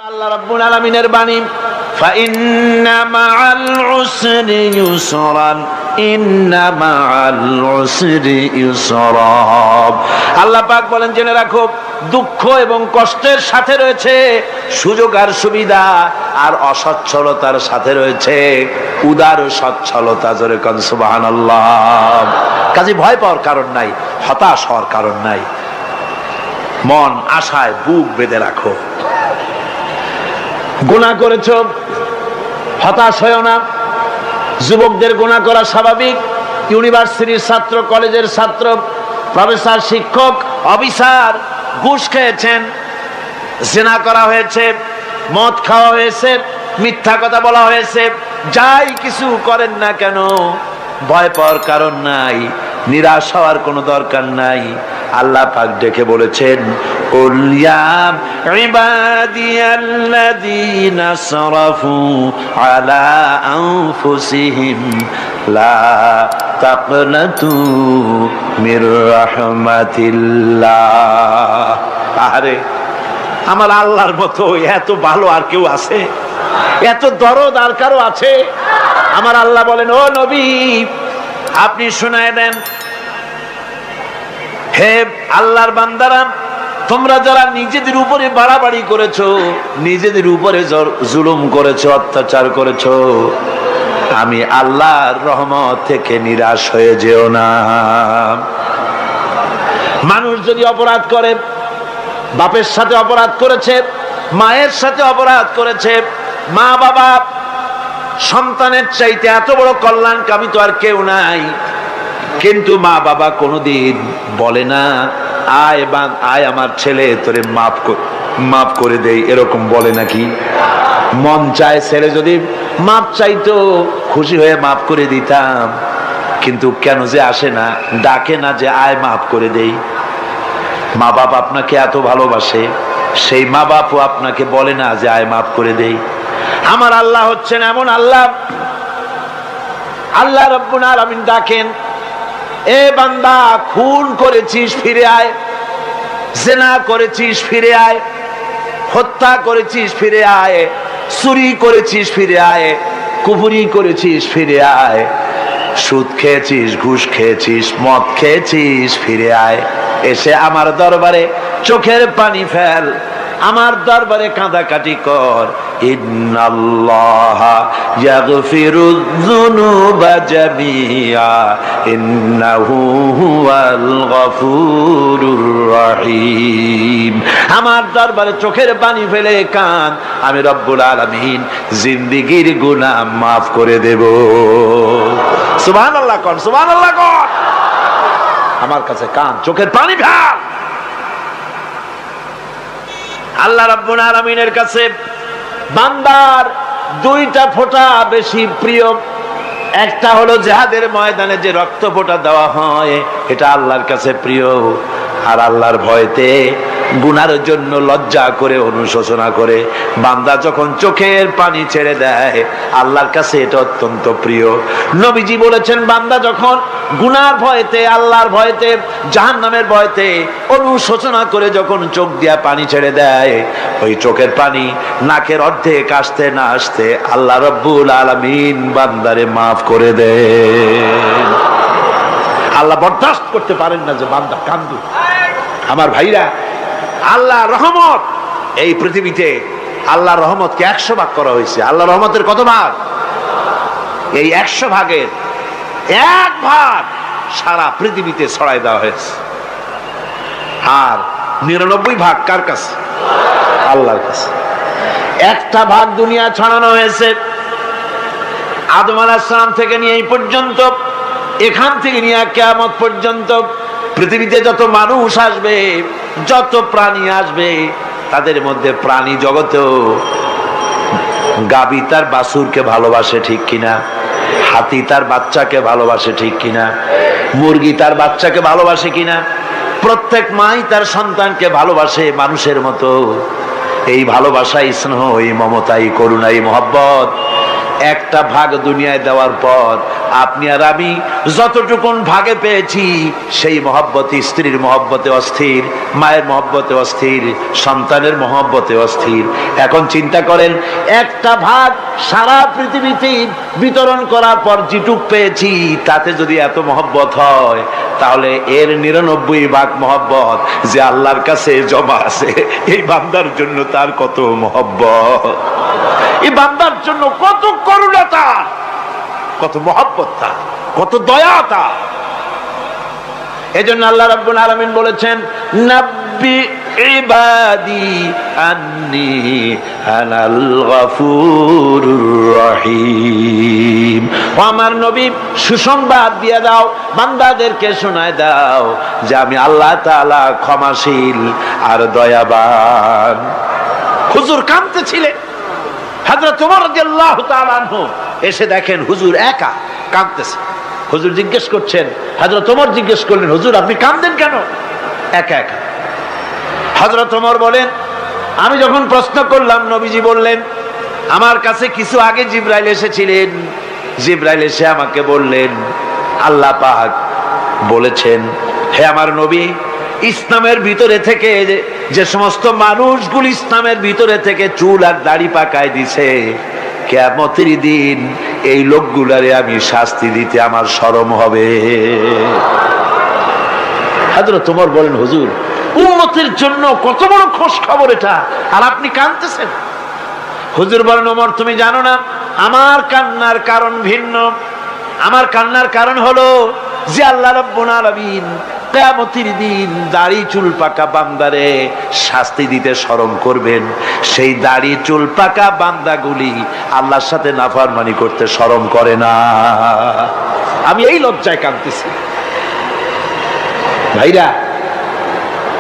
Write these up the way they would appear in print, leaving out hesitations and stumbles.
আল্লাহ রাব্বুল আলামিনের বাণী, ফাইন্না মাআল উসরি ইউসরান, ইন্না মাআল উসরি ইউসরা। আল্লাহ পাক বলেন, জেনে রাখো, দুঃখ এবং কষ্টের সাথে রয়েছে সুযোগ আর সুবিধা, আর অসচ্ছলতার সাথে রয়েছে উদার সচ্ছলতা। জোরে কোন সুবহানাল্লাহ। কাজে ভয় পাওয়ার কারণ নাই, হতাশ হওয়ার কারণ নাই। মন আশায় বুক বেঁধে রাখো। গুনাহ করেছো, হতাশ হয়েও না। যুবকদের গুনাহ করা স্বাভাবিক। ইউনিভার্সিটির ছাত্র, কলেজের ছাত্র, প্রফেসর, শিক্ষক, অফিসার ঘুষ খেয়েছেন, জিনা করা হয়েছে, মদ খাওয়া হয়েছে, মিথ্যা কথা বলা হয়েছে, যাই কিছু করেন না কেন ভয় পাওয়ার কারণ নাই, নিরাশ হওয়ার কোনো দরকার নাই। আল্লাহ পাক ডেকে বলেছেন, কুল ইয়া ইবাদিয়াল্লাযীনা আসরাফু আলা আনফুসিহিম লা তাকনাতু মির রাহমাতিল্লাহ। আরে আমার আল্লাহর মতো এত ভালো আর কেউ আছে? এত দরদ আর কারো আছে? আমার আল্লাহ বলেন, ও নবী, আপনি শুনায় দেন, হে আল্লাহর বান্দারা, তোমরা যারা নিজেদের উপরে বাড়াবাড়ি করেছো, নিজেদের উপরে জুলুম করেছো, অত্যাচার করেছো, আমি আল্লাহর রহমত থেকে নিরাশ হয়ে যেও না। মানুষ যদি অপরাধ করে, বাপের সাথে অপরাধ করেছে, মায়ের সাথে অপরাধ করেছে, মা বাবা সন্তানের চাইতে এত বড় কল্যাণকামী তো আর কেউ নাই, কিন্তু মা বাবা কোনোদিন বলে না, আয় আমার ছেলে তোরে মাফ করে দেই, এরকম বলে নাকি? মন চায় ছেলে যদি মাপ চাইতো, খুশি হয়ে মাফ করে দিতাম, কিন্তু কেন যে আসে না, ডাকে না যে আয় মাফ করে দেই। মা বাপ আপনাকে এত ভালোবাসে, সেই মা বাপও আপনাকে বলে না যে আয় মাফ করে দেই। আমার আল্লাহ হচ্ছেন এমন আল্লাহ, আল্লাহ রাব্বুল আলামিন ডাকেন, এ বান্দা, খুন করেছিস ফিরে আয়, জিনা করেছিস ফিরে আয়, হত্যা করেছিস ফিরে আয়, চুরি করেছিস ফিরে আয়, কুফরি করেছিস ফিরে আয়, সুদ খেয়েছিস, ঘুষ খেয়েছিস, মদ খেয়েছিস ফিরে আয়, এসে আমার দরবারে চোখের পানি ফেল, আমার দরবারে কাঁদাকাটি কর। ইন্নাল্লাহা ইয়াগফিরুয যুনুবা জামিআ ইন্নাহু হুয়াল গফুরুর রহিম। আমার দরবারে চোখের পানি ফেলে কান, আমি রব্বুল আলামিন জিন্দেগীর গুনাহ মাফ করে দেব। সুবহানাল্লাহ কোন, সুবহানাল্লাহ কোন। আমার কাছে কান, চোখের পানি ফেল। আল্লাহ রাব্বুল আলামিনের কাছে বান্দার দুইটা ফোঁটা বেশি প্রিয়। একটা হলো জিহাদের ময়দানে যে রক্ত ফোঁটা দেওয়া হয়, এটা আল্লাহর কাছে প্রিয়। আর আল্লাহর ভয়তে গুনার জন্য লজ্জা করে, অনুশোচনা করে বান্দা যখন চোখের পানি ছেড়ে দেয়, আল্লাহর কাছে এটা অত্যন্ত প্রিয়। নবীজি বলেছেন, বান্দা যখন গুনার ভয়তে, আল্লাহর ভয়তে, জাহান্নামের ভয়তে অনুশোচনা করে যখন চোখ দিয়া পানি ছেড়ে দেয়, ওই চোখের পানি নাকের অর্ধেক আসতে না আসতে আল্লাহ রাব্বুল আলামিন বান্দারে মাফ করে দেন। আল্লাহ বরদাস্ত করতে পারেন না যে বান্দা কান্দু। আমার ভাইরা, আল্লাহ রহমত, এই পৃথিবীতে আল্লাহর রহমতকে 100 ভাগ করা হয়েছে। আল্লাহ রহমতের কত ভাগ? এই 100 ভাগের 1 ভাগ সারা পৃথিবীতে ছড়াই দেওয়া হয়েছে। আর 99 ভাগ কার কাছে? আল্লাহর কাছে। একটা ভাগ দুনিয়া ছড়ানো হয়েছে আদম আলাইহিস সালাম থেকে নিয়ে এই পর্যন্ত, এখান থেকে নিয়ে কিয়ামত পর্যন্ত পৃথিবীতে যত মানুষ আসবে, যত প্রাণী আসবে, তাদের মধ্যে প্রাণী জগতেও গাভী তার বাছুরকে ভালোবাসে, ঠিক কিনা? হাতি তার বাচ্চাকে ভালোবাসে, ঠিক কিনা? মুরগি তার বাচ্চাকে ভালোবাসে কিনা? প্রত্যেক মাই তার সন্তানকে ভালোবাসে মানুষের মতো। এই ভালোবাসা, স্নেহ, এই মমতা, এই করুণা, এই মহব্বত একটা ভাগ দুনিয়ায় দেওয়ার পর আপনি আর আমি যতটুকুন ভাগে পেয়েছি সেই মহব্বতে, স্ত্রীর মহব্বতে অস্থির, মায়ের মহব্বতে অস্থির, সন্তানের মহব্বতে অস্থির। এখন চিন্তা করেন, একটা ভাগ সারা পৃথিবীতে বিতরণ করার পর যেটুক পেয়েছি তাতে যদি এত মহব্বত হয়, তাহলে এর 99 ভাগ মহব্বত যে আল্লাহর কাছে জমা আছে, এই বান্দার জন্য তার কত মহব্বত, এই বান্দার জন্য কত করুণা তার, কত মহব্বত তার, কত দয়া তার। এজন্য আল্লাহ রাব্বুল আলামিন বলেছেন, নাব্বি ইবাদি আন্নি আনাল গফুরুর রহিম। ও আমার নবী, সুসংবাদ দিয়ে দাও, বান্দাদেরকে শোনায় দাও যে আমি আল্লাহ তাআলা ক্ষমাশীল আর দয়াবান। হুজুর কাঁদতেছিলেন, হযরত ওমর রাদিয়াল্লাহু তাআলা আনহু এসে দেখেন হুজুর একা কাঁদতেছে। হুজুর জিজ্ঞেস করছেন, হযরত ওমর জিজ্ঞেস করলেন, হুজুর আপনি কাঁদেন কেন একা একা? হযরত ওমর বলেন, আমি যখন প্রশ্ন করলাম নবীজি বললেন, আমার কাছে কিছু আগে জিবরাইল এসেছিলেন, জিবরাইল এসে আমাকে বললেন আল্লাহ পাক বলেছেন, হে আমার নবী, ইসলামের ভিতরে থেকে যে সমস্ত মানুষগুলো ইসলামের ভিতরে থেকে চুল আর দাড়ি পাকায় দিছে, কিয়ামতের দিন এই লোকগুলারে আমি শাস্তি দিতে আমার শরম হবে। হযরত ওমর বলেন, হুজুর উম্মতের জন্য কত বড় খোঁজ খবর এটা, আর আপনি কাঁদতেছেন। হুজুর বলেন, ওমর তুমি জানো না আমার কান্নার কারণ ভিন্ন। আমার কান্নার কারণ হলো যে আল্লাহ রাব্বুল আলামিন কিয়ামতের দিন দাড়ি চুল পাকা বান্দারে শাস্তি দিতে শরম করবেন, সেই দাড়ি চুল পাকা বান্দাগুলি আল্লাহর সাথে নাফরমানি করতে শরম করে না। আমি এই লজ্জায় কাঁদতেছি। ভাইরা,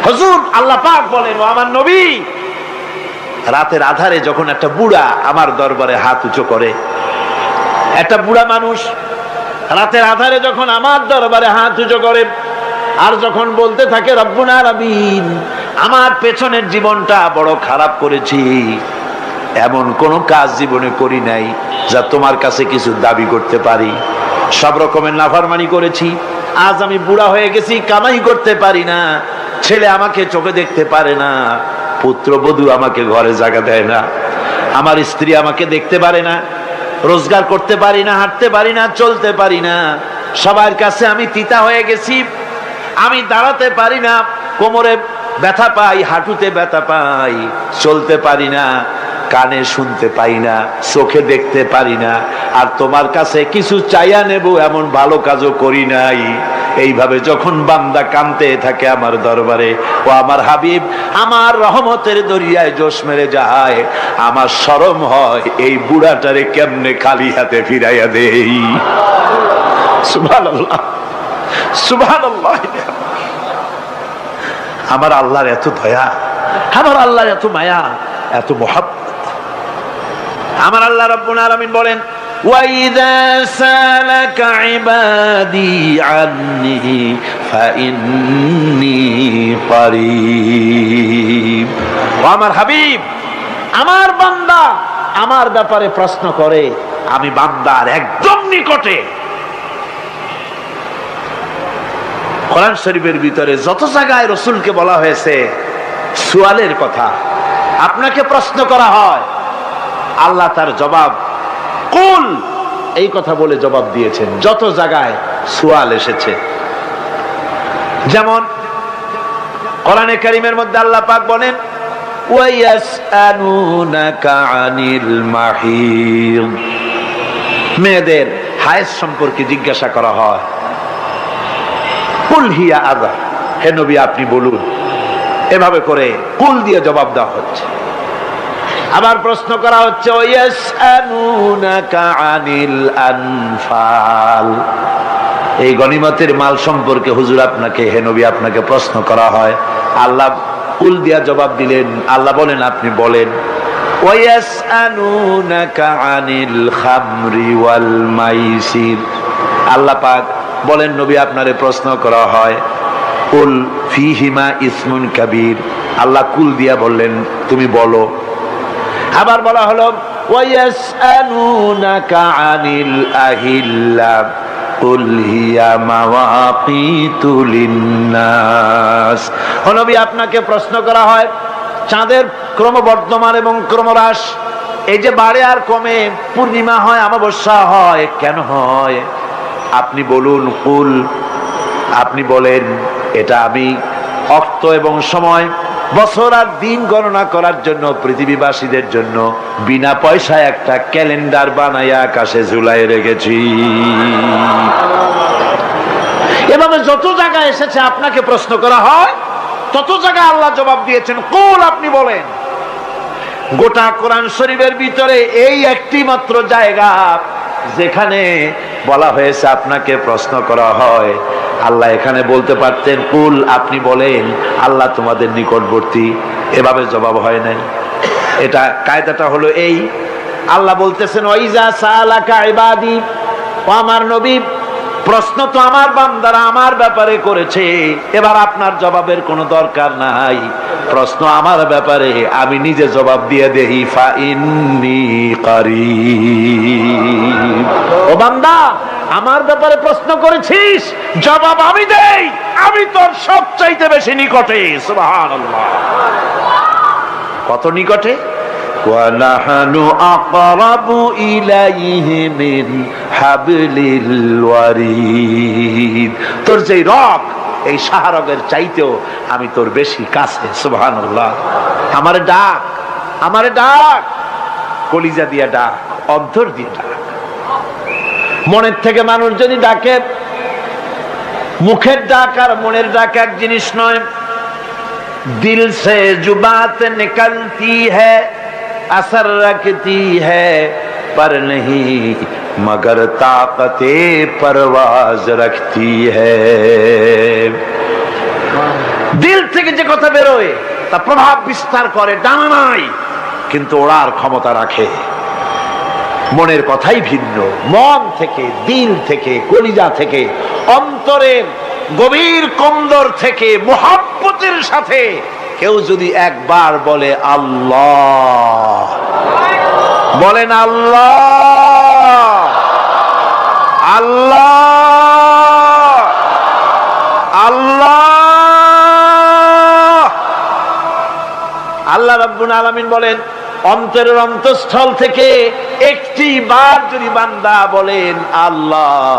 হুজুর আল্লাহ পাক বলেন, ও আমার নবী, রাতের আধারে যখন একটা বুড়া আমার দরবারে হাত উঁচু করে, একটা বুড়া মানুষ রাতের আধারে যখন আমার দরবারে হাত উঁচু করে আর যখন বলতে থাকে, রব্বুল আলামিন আমার পেছনের জীবনটা বড় খারাপ করেছি, এমন কোন কাজ জীবনে করি নাই যা তোমার কাছে কিছু দাবি করতে পারি, সব রকমের নাফরমানি করেছি, আজ আমি বুড়া হয়ে গেছি, কামাই করতে পারি না, ছেলে আমাকে চোখে দেখতে পারে না, পুত্রবধূ আমাকে ঘরে জায়গা দেয় না, আমার স্ত্রী আমাকে দেখতে পারে না, রোজগার করতে পারি না, হাঁটতে পারি না, চলতে পারি না, সবার কাছে আমি তিতা হয়ে গেছি, আমি দাঁড়াতে পারি না, কোমরে ব্যথা পাই, হাঁটুতে ব্যথা পাই, চলতে পারি না, কানে শুনতে পাই না, চোখে দেখতে পারি না, আর তোমার কাছে কিছু চাইয়া নেব এমন ভালো কাজও করি নাই। এইভাবে যখন বান্দা কাঁদতে থাকে আমার দরবারে, ও আমার হাবিব আমার রহমতের দরিয়ায় জোশ মেরে যায়, আমার শরম হয় এই বুড়াটারে কেমনে খালি হাতে ফিরাইয়া দেই। সুবহানাল্লাহ, সুবহানাল্লাহ। আমার আল্লাহর এত দয়া, আমার আল্লাহর এত মায়া, এত মহব্বত। আমার আল্লাহ রাব্বুল আলামিন বলেন, وَإِذَا سَأَلَكَ عِبَادِي عَنِّي فَإِنِّي قَرِيبٌ। ও আমার হাবিব, আমার বান্দা আমার ব্যাপারে প্রশ্ন করে, আমি বান্দার একদম নিকটে। কোরআন শরীফের ভিতরে যত জায়গায় রাসূলকে বলা হয়েছে সুয়ালের কথা, আপনাকে প্রশ্ন করা হয়, আল্লাহ তার জবাব কুল এই কথা বলে জবাব দিয়েছেন। যত জায়গায় সুয়াল এসেছে, যেমন কোরআনে কারীমের মধ্যে আল্লাহ পাক বলেন, ওয়ায়াসআলুনাকা আনিল মাহিদ, মেয়েদের হায়েজ সম্পর্কে জিজ্ঞাসা করা হয়, কুল হিয়া আযা, হে নবী আপনি বলুন। এভাবে করে কুল দিয়ে জবাব দেওয়া হচ্ছে। আবার প্রশ্ন করা হচ্ছে, ওয়ায়াসআলুনাকা আনিল আনফাল, এই গনিমতের মাল সম্পর্কে হুজুর আপনাকে, হে নবী আপনাকে প্রশ্ন করা হয়। আল্লাহ কুল দিয়া জবাব দিলেন, আল্লাহ বলেন আপনি বলেন। ওয়ায়াসআলুনাকা আনিল খামরি ওয়াল মাইসির, আল্লাহ পাক বলেন নবী আপনারে প্রশ্ন করা হয়, কুল ফীহিমা ইসমুন কাবীর, আল্লাহ কুল দিয়া বললেন তুমি বলো। আবার বলা হলো ওয়ায়াসআলুনাকা আনিল আহিল্লা কুল হিয়া মাওয়াকিতু লিন্নাস। ও নবী, আপনাকে প্রশ্ন করা হয় চাঁদের ক্রমবর্ধমান এবং ক্রমহ্রাস, এই যে বাড়ে আর কমে, পূর্ণিমা হয় অমাবস্যা হয়, কেন হয়? আপনি বলুন, কুল, আপনি বলেন, এটা আমি অর্থ এবং সময়, বছর আর দিন গণনা করার জন্য পৃথিবীবাসীদের জন্য বিনা পয়সায় একটা ক্যালেন্ডার বানাইয়া আকাশে ঝুলাই রেখেছি। এভাবে যত জায়গায় এসেছে আপনাকে প্রশ্ন করা হয়, তত জায়গায় আল্লাহ জবাব দিয়েছেন কুল, আপনি বলেন। গোটা কোরআন শরীফের ভিতরে এই একটি মাত্র জায়গা যেখানে বলা হয়েছে আপনাকে প্রশ্ন করা হয়। আল্লাহ এখানে বলতে পারতেন কুল, আপনি বলেন, আল্লাহ তোমাদের নিকটবর্তী, এভাবে জবাব হয় নাই। এটা কায়দাটা হলো এই, আল্লাহ বলতেছেন ওয়াইজা সালাকা ইবাদি, ও আমার নবী, প্রশ্ন তো আমার বান্দারা আমার ব্যাপারে করেছে, এবার আপনার জবাবের কোনো দরকার নাই। প্রশ্ন আমার ব্যাপারে, আমি নিজে জবাব দিয়ে দেই, ফা ইন্নী কারীব। ও বান্দা, আমার ব্যাপারে প্রশ্ন করেছিস, জবাব আমি দেই, আমি তোর সবচাইতে বেশি নিকটে। সুবহানাল্লাহ, কত নিকটে? ওয়ানাহানু আকরাবু ইলাইহি মিন হাবলিল ওয়ারিদ। তোর যে রগ, এই শাহরগের চাইতেও আমি তোর বেশি কাছে। সুবহানাল্লাহ। আমারে ডাক, আমারে ডাক, কলিজা দিয়া ডাক, অন্তর দিয়ে ডাক। মনের থেকে মানুষ যদি ডাকে, মুখের ডাক আর মনের ডাক এক জিনিস নয়। দিল সে জুবাত নিকলতি হ্যায়, असर रखती है पर नहीं मगर ताकते परवाज रखती है। দিল থেকে যে কথা বেরোয় তা প্রভাব বিস্তার করে, ডানা নাই কিন্তু ওড়ার ক্ষমতা রাখে। মনের কথাই ভিন্ন। মন থেকে, দিল থেকে, কলিজা থেকে, অন্তরের গভীর কন্দর থেকে মুহাব্বতের সাথে কেউ যদি একবার বলে আল্লাহ, বলেন আল্লাহ, আল্লাহ, আল্লাহ, আল্লাহ রাব্বুল আলামিন বলেন, অন্তরের অন্তঃস্থল থেকে একটি বার যদি বান্দা বলেন আল্লাহ,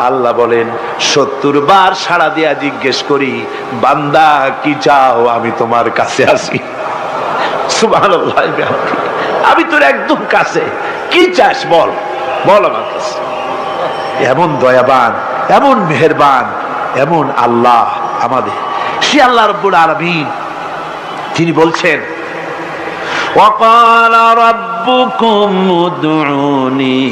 আল্লাহ বলেন 70 বার সাড়া দিয়া জিজ্ঞেস করি, বান্দা কি চাও, আমি তোমার কাছে আছি। সুবহানাল্লাহ, আমি তোর একদম কাছে, কি চাস বল, বল আমার কাছে। এমন দয়াবান, এমন মেহেরবান, এমন আল্লাহ আমাদের। সে আল্লাহ রাব্বুল আলামিন, তিনি বলছেন وقال ربكم ادعوني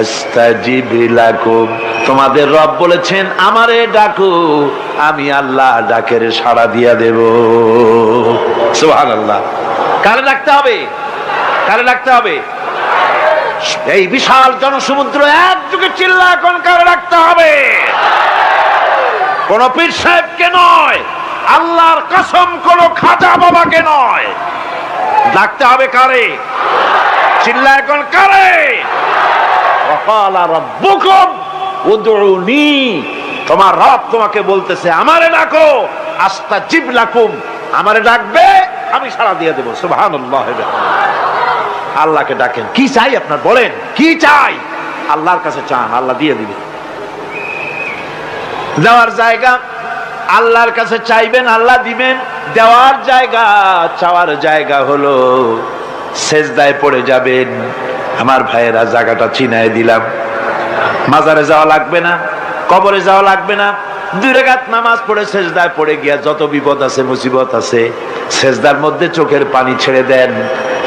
استجب لكم। তোমাদের রব বলেছেন আমারে ডাকো, আমি আল্লাহ ডাকের সাড়া দিয়া দেব। সুবহানাল্লাহ। কারে ডাকতে হবে? কারে ডাকতে হবে? এই বিশাল জনসমুদ্র একযোগে চিল্লা এখন কারে ডাকতে হবে? কোন পীর সাহেবকে নয়, আল্লাহর কসম কোন খাজা বাবাকে নয়, ডাকতে হবে কারে? চিল্লা এখন কারে? ওয়াকালা রাব্বুকুম উদউনি, তোমার রব তোমাকে বলতেছে আমারে ডাকো, আস্তাজিব লাকুম, আমারে ডাকবে আমি সাড়া দিয়ে দেব। সুবহানাল্লাহ। আল্লাহকে ডাকেন, কি চাই আপনার বলেন, কি চাই? আল্লাহর কাছে চান, আল্লাহ দিয়ে দিবে। দেওয়ার জায়গা আল্লাহর কাছে চাইবেন, আল্লাহ দিবেন। দেওয়ার জায়গা, চাওয়ার জায়গা হলো সেজদায় পড়ে যাবেন। আমার ভাইয়েরা, জায়গাটা চিনায় দিলাম। মাজারে যাওয়া লাগবে না, কবরে যাওয়া লাগবে না। 2 রাকাত নামাজ পড়ে সেজদায় পড়ে গিয়া যত বিপদ আছে, মুসিবত আছে, সেজদার মধ্যে চোখের পানি ছেড়ে দেন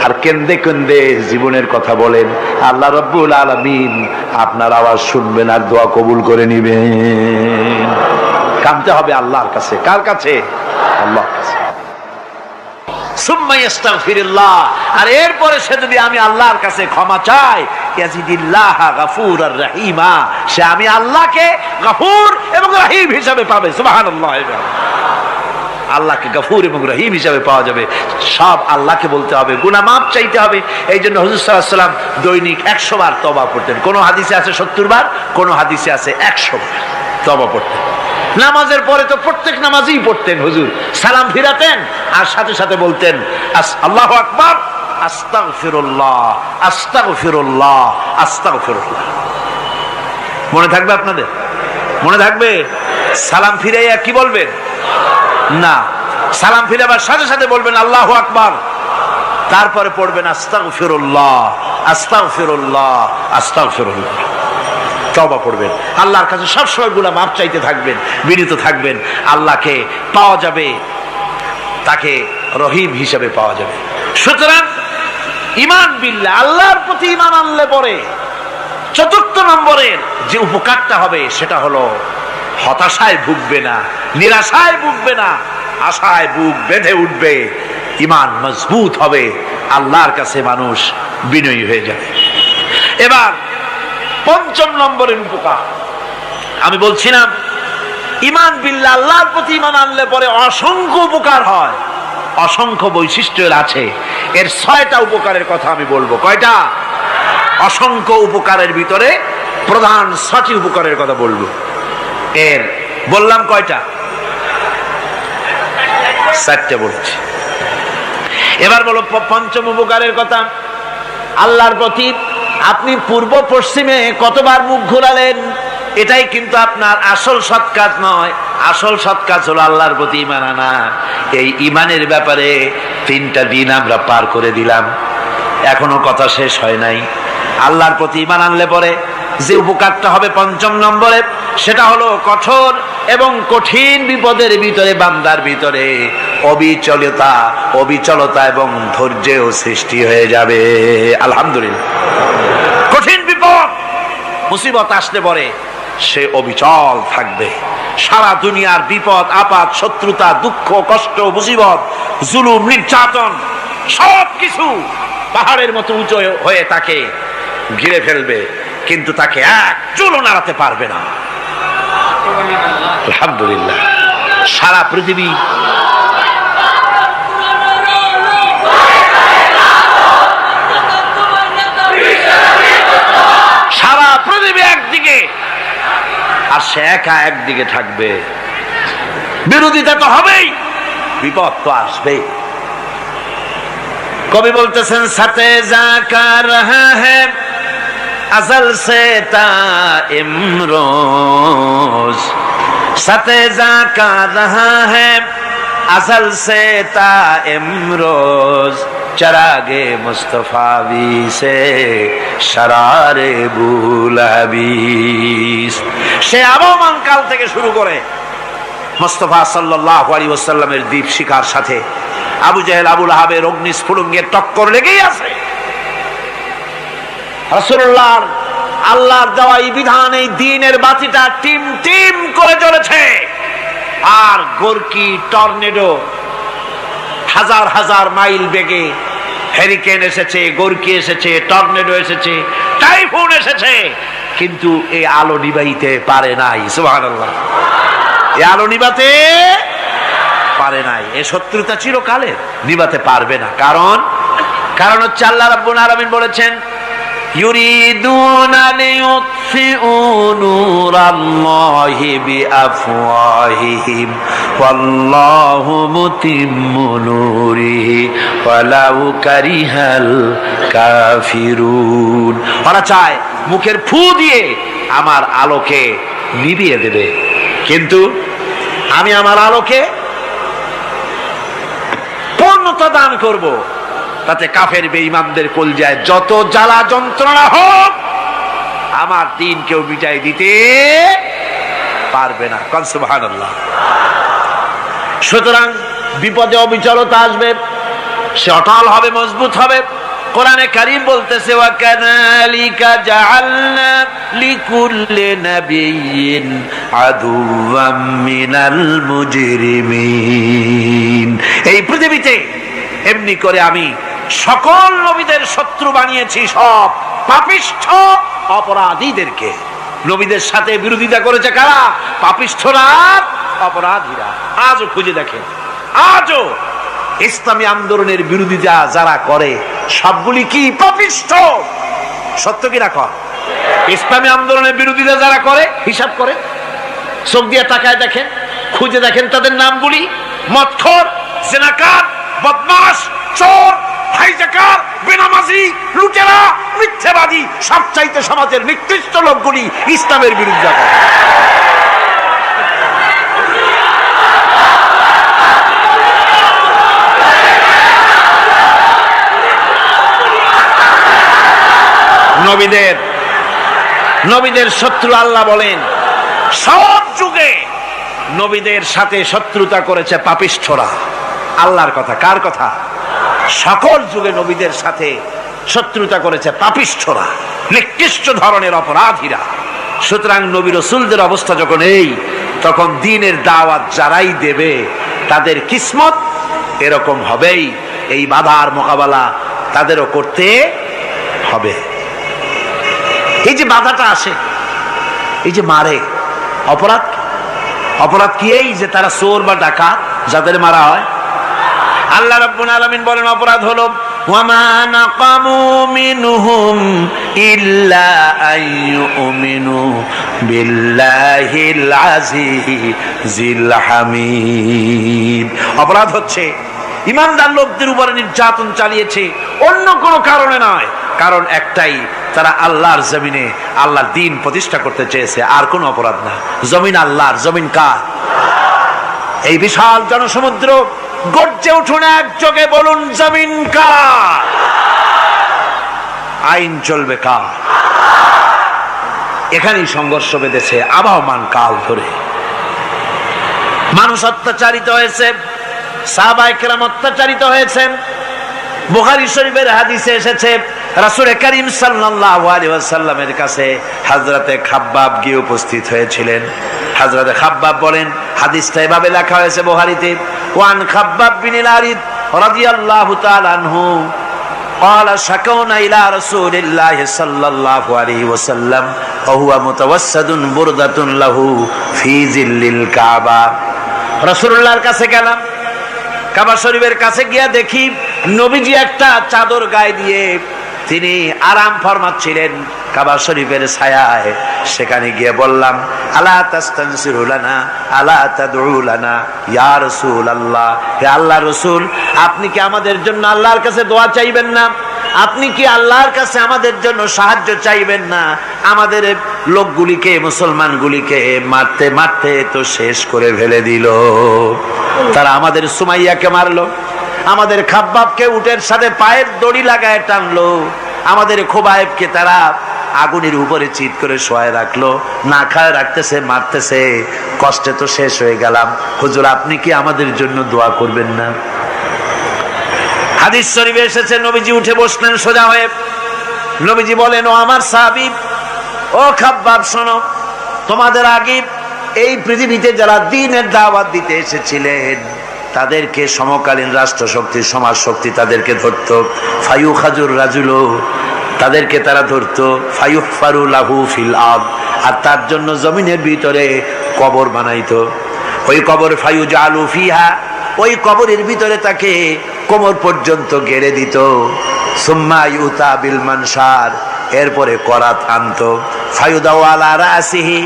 আর কেন্দে কেন্দে জীবনের কথা বলেন। আল্লাহ রাব্বুল আলামিন আপনার আওয়াজ শুনবেন আর দোয়া কবুল করে নিবেন। কাঁদতে হবে আল্লাহর কাছে। কার কাছে? আল্লাহর কাছে। সুম্মা ইস্তাগফিরুল্লাহ, আর এরপরে সে যদি আমি আল্লাহর কাছে ক্ষমা চাই, ইয়াজিদিল্লাহ গফুরার রহিমা, সে আমি আল্লাহকে গফুর এবং রহিম হিসাবে পাবে। সুবহানাল্লাহ। আল্লাহকে গফুর এবং রহিম হিসাবে পাওয়া যাবে। সব আল্লাহকে বলতে হবে, গুনাহ মাফ চাইতে হবে। এই জন্য হুজুর সাল্লাল্লাহু আলাইহি ওয়াসাল্লাম দৈনিক 100 বার তওবা পড়তেন। কোন হাদিসে আছে 70 বার, কোন হাদিসে আছে 100 বার তওবা পড়তেন। নামাজের পরে তো প্রত্যেক নামাজই পড়তেন হুজুর, সালাম ফিরাতেন আর সাথে সাথে বলতেন আল্লাহু আকবার, আস্তাগফিরুল্লাহ, আস্তাগফিরুল্লাহ, আস্তাগফিরুল্লাহ। মনে থাকবে আপনাদের? মনে থাকবে? সালাম ফিরাইয়া কি বলবেন? না, সালাম ফিরাবার সাথে সাথে বলবেন আল্লাহু আকবার, তারপরে পড়বেন আস্তাগফিরুল্লাহ, আস্তাগফিরুল্লাহ, আস্তাগফিরুল্লাহ। তওবা পড়বেন, আল্লাহর কাছে সবসময় গুনাহ মাফ চাইতে থাকবেন, বিনীত থাকবেন। আল্লাহকে পাওয়া যাবে, তাকে রহিম হিসেবে পাওয়া যাবে। সুতরাং ঈমান বিল্লাহ, আল্লাহর প্রতি ঈমান আনলে পরে চতুর্থ নম্বরের যে উপকারটা হবে সেটা হলো হতাশায় ভুগবে না, নিরাশায় ভুগবে না, আশায় বুক বেঁধে উঠবে, ঈমান মজবুত হবে, আল্লাহর কাছে মানুষ বিনয়ী হয়ে যাবে। এবার পঞ্চম নম্বরের উপকার আমি বলছিলাম, ঈমান বিল্লাহ, আল্লাহর প্রতি ঈমান আনলে পরে অসংখ্য উপকার হয়, অসংখ্য বৈশিষ্ট্য আছে। এর 6টা উপকারের কথা আমি বলবো। কয়টা? অসংখ্য উপকারের ভিতরে প্রধান 6টি উপকারের কথা বলবো। এর বললাম কয়টা? 4টে বলছি। এবার বলো পঞ্চম উপকারের কথা। আল্লাহর প্রতি আপনি পূর্ব পশ্চিমে কতবার মুখ ঘোরালেন, এটাই কিন্তু আপনার আসল সৎ কাজ নয়। আসল সৎ কাজ হলো আল্লাহর প্রতি ঈমান আনা। এই ঈমানের ব্যাপারে 3টা দিন আমরা পার করে দিলাম, এখনো কথা শেষ হয় নাই। আল্লাহর প্রতি ঈমান আনলে পরে যে উপকারটা হবে পঞ্চম নম্বরে, সেটা হলো কঠোর এবং কঠিন বিপদের ভিতরে বান্দার ভিতরে অবিচলতা এবং ধৈর্যের সৃষ্টি হয়ে যাবে। আলহামদুলিল্লাহ। কঠিন বিপদ মুসিবত আসলে পরে সে অবিচল থাকবে। সারা দুনিয়ার বিপদ আপদ, শত্রুতা, দুঃখ, কষ্ট, মুসিবত, জুলুম, নির্যাতন সবকিছু পাহাড়ের মতো উঁচু হয়ে তাকে ঘিরে ফেলবে, কিন্তু তাকে এক চুলও নাড়াতে পারবে না। আলহামদুলিল্লাহ। সারা পৃথিবী একদিকে আর সে একা একদিকে থাকবে। বিরোধিতা তো হবেই, বিপদ তো আসবেই। কবি বলতেছেন, সাথে জাকা রহা হ্যায় अज़ल से ता इमरोज, सतेजा का रहा है अज़ल से ता इमरोज, चरागे मुस्तफावी से शरारे बुलहबीस। সে আবহমান কাল থেকে শুরু করে মুস্তাফা সাল্লাল্লাহু আলাইহি ওয়াসাল্লামের দীপ শিখার সাথে আবু জাহেল, আবু লাহাবের অগ্নিস্ফুলিঙ্গের টক্কর লেগেই আছে। রাসূলুল্লাহ আল্লাহর দেওয়া এই বিধান, এই দ্বীনের বাতিটা টিম টিম করে জ্বলেছে। আর গোরকি, টর্নেডো, হাজার হাজার মাইল বেগে হেরিকেন এসেছে, গোরকি এসেছে, টর্নেডো এসেছে, টাইফুন এসেছে, কিন্তু এই আলো নিবাইতে পারে নাই। সুবহানাল্লাহ। এই আলো নিবাতে পারে নাই। এই শত্রুতা চিরকালের, নিবাতে পারবে না। কারণ হচ্ছে আল্লাহ রাব্বুল আলামিন বলেছেন, ইউরিদুনা লিইউতফিউ নূরাল্লাহি বিআফওয়াহিহিম ওয়াল্লাহু মুতিম্মু নূরিহি ওয়ালাউ কারিহাল কাফিরুন। ওরা চায় মুখের ফু দিয়ে আমার আলোকে নিভিয়ে দেবে, কিন্তু আমি আমার আলোকে পূর্ণতা দান করব। তাতে কাফের বেঈমানদের কলজায় যত জ্বালা যন্ত্রণা হোক, আমার দ্বীন কেউ মিটাই দিতে পারবে না। সুবহানাল্লাহ। সুতরাং বিপদে অবিচলতা আসবে, সে অটল হবে, মজবুত হবে। কোরআনে কারীম বলতেছে, ওয়া কাযালিকা জাআলনা লিকুল্লি নাবিয়্যিন আদুওয়াম মিনাল মুজরিমিন। এই পৃথিবীতে এমনি করে আমি সকল নবীদের শত্রু বানিয়েছি, সব পাপিষ্ঠ অপরাধীদেরকে। নবীদের সাথে বিরোধিতা করেছে কারা? পাপিষ্ঠরা, অপরাধীরা। আজও খুঁজে দেখেন আজও ইসলামী আন্দোলনের বিরোধিতা যারা করে সবগুলি কি পাপিষ্ঠ? সত্য কিনা কর? ইসলামী আন্দোলনের বিরোধিতা যারা করে হিসাব করে, চোখ দিয়ে তাকায় দেখেন, খুঁজে দেখেন তাদের নামগুলি। মদখোর, জিনাকার, বদমাশ, চোর, হাইজাকার, বেনামাজি, লুটেরা, মিথ্যাবাদী, সবচাইতে সমাজের নিকৃষ্ট লোকগুলি ইসলামের বিরুদ্ধে করে। নবীদের শত্রু আল্লাহ বলেন সব যুগে নবীদের সাথে শত্রুতা করেছে পাপিষ্ঠরা। আল্লাহর কথা, কার কথা? সকল যুগে নবীদের সাথে শত্রুতা করেছে পাপিষ্ঠরা, নিকৃষ্ট ধরনের অপরাধীরা। সুতরাং নবী রাসূলদের অবস্থা যখন এই, তখন দ্বীনের দাওয়াত যারাই দেবে তাদের কিসমত এরকম হবেই। এই বাধার মোকাবেলা তাদেরও করতে হবে। এই যে বাধাটা আসে, এই যে মারে, অপরাধ কি? এই যে তারা চোর বা ডাকাত যাদের মারা হয়। আল্লাহ রাব্বুল আলামিন বলেন অপরাধ হলো ওয়ামা নাকামু মিনহুম ইল্লা আইয়ুমিনু বিল্লাহিল আজিজিল হামিদ। অপরাধ হচ্ছে ইমানদার লোকদের উপরে নির্যাতন চালিয়েছে, অন্য কোনো কারণে নয়। কারণ একটাই, তারা আল্লাহর জমিনে আল্লাহর দ্বীন প্রতিষ্ঠা করতে চেয়েছে, আর কোনো অপরাধ না। জমিন আল্লাহর, জমিন কার? এই বিশাল জনসমুদ্র গর্জে উঠুন একযোগে, বলুন জমিন কার? আইন চলবে কার? এখানেই সংঘর্ষ বেঁধেছে আবহমান কাল ধরে। মানুষ অত্যাচারিত হয়েছে, সাহাবায়ে কেরাম অত্যাচারিত হয়েছেন। বুখারী শরীফের হাদিসে এসেছে রাসূল করিম সাল্লাল্লাহু আলাইহি ওয়াসাল্লামের কাছে হযরতে খাব্বাব গিয়ে উপস্থিত হয়েছিলেন। হযরতে খাব্বাব বলেন, হাদিসটা এভাবে লেখা হয়েছে বুখারীতে, ওয়ান খাব্বাব বিন আরিদ রাদিয়াল্লাহু তাআলা আনহু قال شكونا الى رسول الله صلى الله عليه وسلم وهو متوسد بردة له في ظل الكعبة। রাসূলুল্লাহর কাছে গেলাম, কাবা শরীফের কাছে গিয়া দেখি নবীজি একটা চাদর গায়ে দিয়ে তিনি আরাম ফরমাচ্ছিলেন কাবা শরীফের ছায়ায়। সেখানে গিয়ে বললাম, আলা তাস্তানসিরু লানা আলা তাদউ লানা ইয়া রাসূলুল্লাহ, হে আল্লাহর রাসূল, আপনি কি আমাদের জন্য আল্লাহর কাছে দোয়া চাইবেন না? আপনি কি আল্লাহর কাছে আমাদের জন্য সাহায্য চাইবেন না? আমাদের লোকগুলিকে, মুসলমানগুলিকে মারতে মারতে তো শেষ করে ফেলে দিল। তারা আমাদের সুমাইয়াকে মারলো, আমাদের খাব্বাবকে উটের সাথে পায়ের দড়ি লাগায় টানলো, আমাদের খোবায়েবকে তারা আগুনের উপরে চিৎ করে শোয়ায় রাখলো, না খায় রাখতেছে, মারতেছে। কষ্টে তো শেষ হয়ে গেলাম, হুজুর আপনি কি আমাদের জন্য দোয়া করবেন না? হাদিস শরীফে এসেছে নবীজি উঠে বসলেন সোজা হয়ে। নবীজি বলেন, ও আমার সাহাবী, ও খাব্বাব শোনো, তোমাদের আগে এই পৃথিবীতে যারা দ্বীনের দাওয়াত দিতে এসেছিলেন তাদেরকে সমকালীন রাষ্ট্রশক্তি, সমাজ শক্তি তাদেরকে ধরত। ফায়ু খাজুর রাজুলো, তাদেরকে তারা ধরত। ফায়ুহফারু লাহু ফিল আরদ, আর তার জন্য জমিনের ভিতরে কবর বানাইতো। ওই কবর ফায়ু জালু ফিহা, ওই কবরের ভিতরে তাকে কোমর পর্যন্ত গেড়ে দিত। সুম্মা ইউতা বিল মানশার, এরপরে করাত আনতো। ফায়ুদাউ আলা রাসিহি,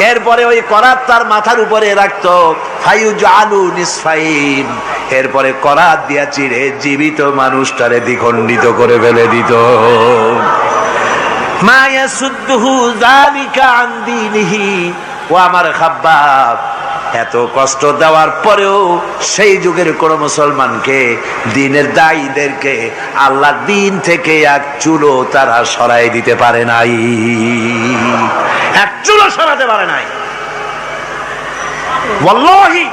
এরপরে ওই করাত তার মাথার উপরে রাখতো। ফায়ুজালু নিসফাইন, এরপরে করাত দিয়া চিরে জীবিত মানুষটারে দ্বিখণ্ডিত করে ফেলে দিত। মা ইয়াসুদ্দুহু যালিকা আন দীনিহি, ও আমার খাব্বাব, এত কষ্ট দেওয়ার পরেও সেই যুগের কোন মুসলমানকে, দ্বীনের দায়ীদেরকে আল্লাহর দ্বীন থেকে এক চুলো তারা সরাই দিতে পারে নাই, এক চুলো সরাতে পারে নাই। ওয়াল্লাহি,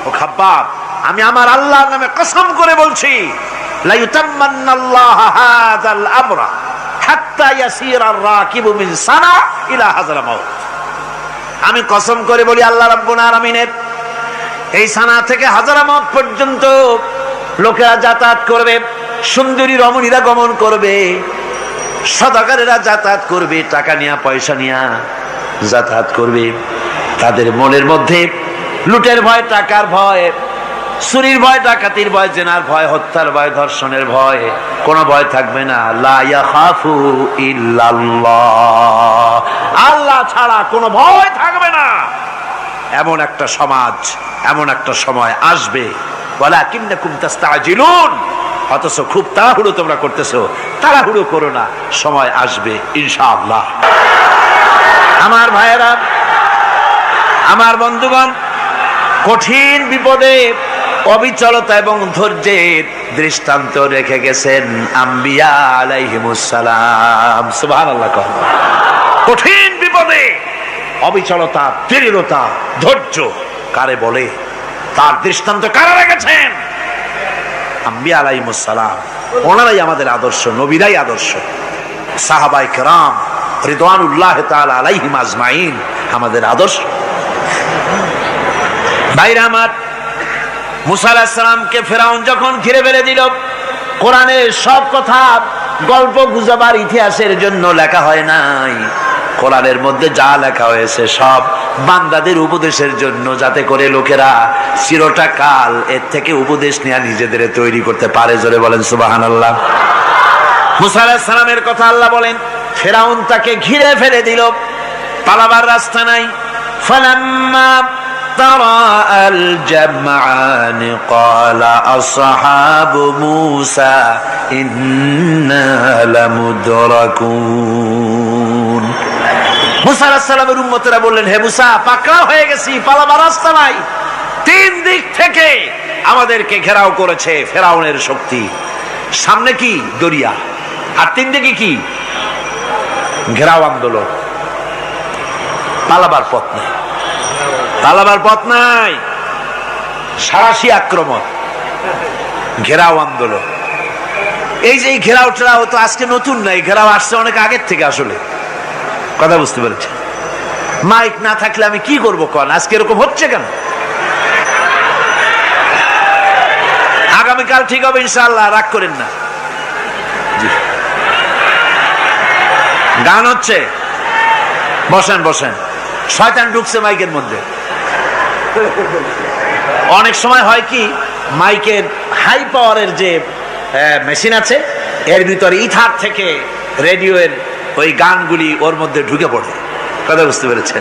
ও খাব্বাব, আমি আমার আল্লাহর নামে কসম করে বলছি, লা ইউতাম্মান্নাল্লাহু হাযাল আমরা হাত্তা ইয়াসিরা আর-রাকিবু মিন সানা ইলা হাযরামাউত। আমি কসম করে বলি, আল্লাহ রাব্বুল আলামিনের এই সানা থেকে হাজারামাউত পর্যন্ত লোকেরা যাতায়াত করবে, সুন্দরী রমণীরা গমন করবে, সদাগরেরা যাতায়াত করবে, টাকা নিয়া পয়সা নিয়া যাতায়াত করবে। তাদের মনের মধ্যে লুটের ভয়, টাকার ভয়, চুরির ভয়, ডাকাতির ভয়, জেনার ভয়, হত্যার ভয়, ধর্ষণের ভয়, কোনো ভয় থাকবে না। লা ইয়াখাফু ইল্লাল্লাহ, আল্লাহ ছাড়া কোনো ভয় থাকবে না। এমন একটা সমাজ, এমন একটা সময় আসবে। ওয়ালাকিন্নাকুম তাস্তাজিলুন, অথচ খুব তাড়াহুড়ো তোমরা করতেছো। তাড়াহুড়ো করো না, সময় আসবে ইনশাআল্লাহ। আমার ভাইয়েরা, আমার বন্ধুগণ, কঠিন বিপদে অবিচলতা এবং ধৈর্যের দৃষ্টান্ত রেখে গেছেন আম্বিয়া আলাইহিমুস সালাম। সুবহানাল্লাহ। কঠিন বিপদে অবিচলতা, দৃঢ়তা, ধৈর্য কারে বলে, তার দৃষ্টান্ত কারা রেখেছেন? আম্বিয়া আলাইহিমুস সালাম। ওনারাই আমাদের আদর্শ, নবীরাই আদর্শ। সাহাবায়ে কেরাম রিদওয়ানুল্লাহ তাআলা আলাইহিম আজমাইন আমাদের আদর্শ। ভাইরা আমার, মুসা আলাইহিস সালামকে ফেরাউন যখন ঘিরে ফেলে দিল, কোরআনের সব কথা গল্প গুজবার ইতিহাসের জন্য লেখা হয় নাই। কোরআনের মধ্যে যা লেখা হয়েছে সব বান্দাদের উপদেশের জন্য, যাতে করে লোকেরা চিরটা কাল এর থেকে উপদেশ নিয়ে নিজেদের তৈরি করতে পারে। জোরে বলেন সুবহানাল্লাহ। মুসা আলাইহিস সালামের কথা আল্লাহ বলেন, ফেরাউন তাকে ঘিরে ফেলে দিল, পালাবার রাস্তা নাই। ফালাম্মা ترى الجمعان قال أصحاب موسى إنا لمدركون। মুসা আলাইহিস সালামের উম্মতেরা বললেন, হে মুসা, পাকড়াও হয়ে গেছি, পালাবার রাস্তা নাই। তিন দিক থেকে আমাদেরকে ঘেরাও করেছে ফেরাউনের শক্তি। সামনে কি? দরিয়া, আর তিন দিকে কি? ঘেরাও আন্দোলন। পালাবার পথ নেই, পালাবার পথ নাই। সারাশি আক্রমণ, ঘেরাও আন্দোলন। এই যে ঘেরাও টেরাও তো আজকে নতুন নাই, ঘেরাও আসছে অনেক আগের থেকে। আসলে কথা বুঝতে পেরেছে? মাইক না থাকলে আমি কি করবো কোন? আজকে এরকম হচ্ছে কেন? আগামীকাল ঠিক হবে ইনশাআল্লাহ, রাগ করেন না। গান হচ্ছে, বসেন বসেন। শয়তান ঢুকছে মাইকের মধ্যে। অনেক সময় হয় কি, মাইকের হাই পাওয়ারের যে মেশিন আছে, এর ভিতরে ইথার থেকে রেডিওর ওই গানগুলি ওর মধ্যে ঢুকে পড়ে। কথা বুঝতে পেরেছে?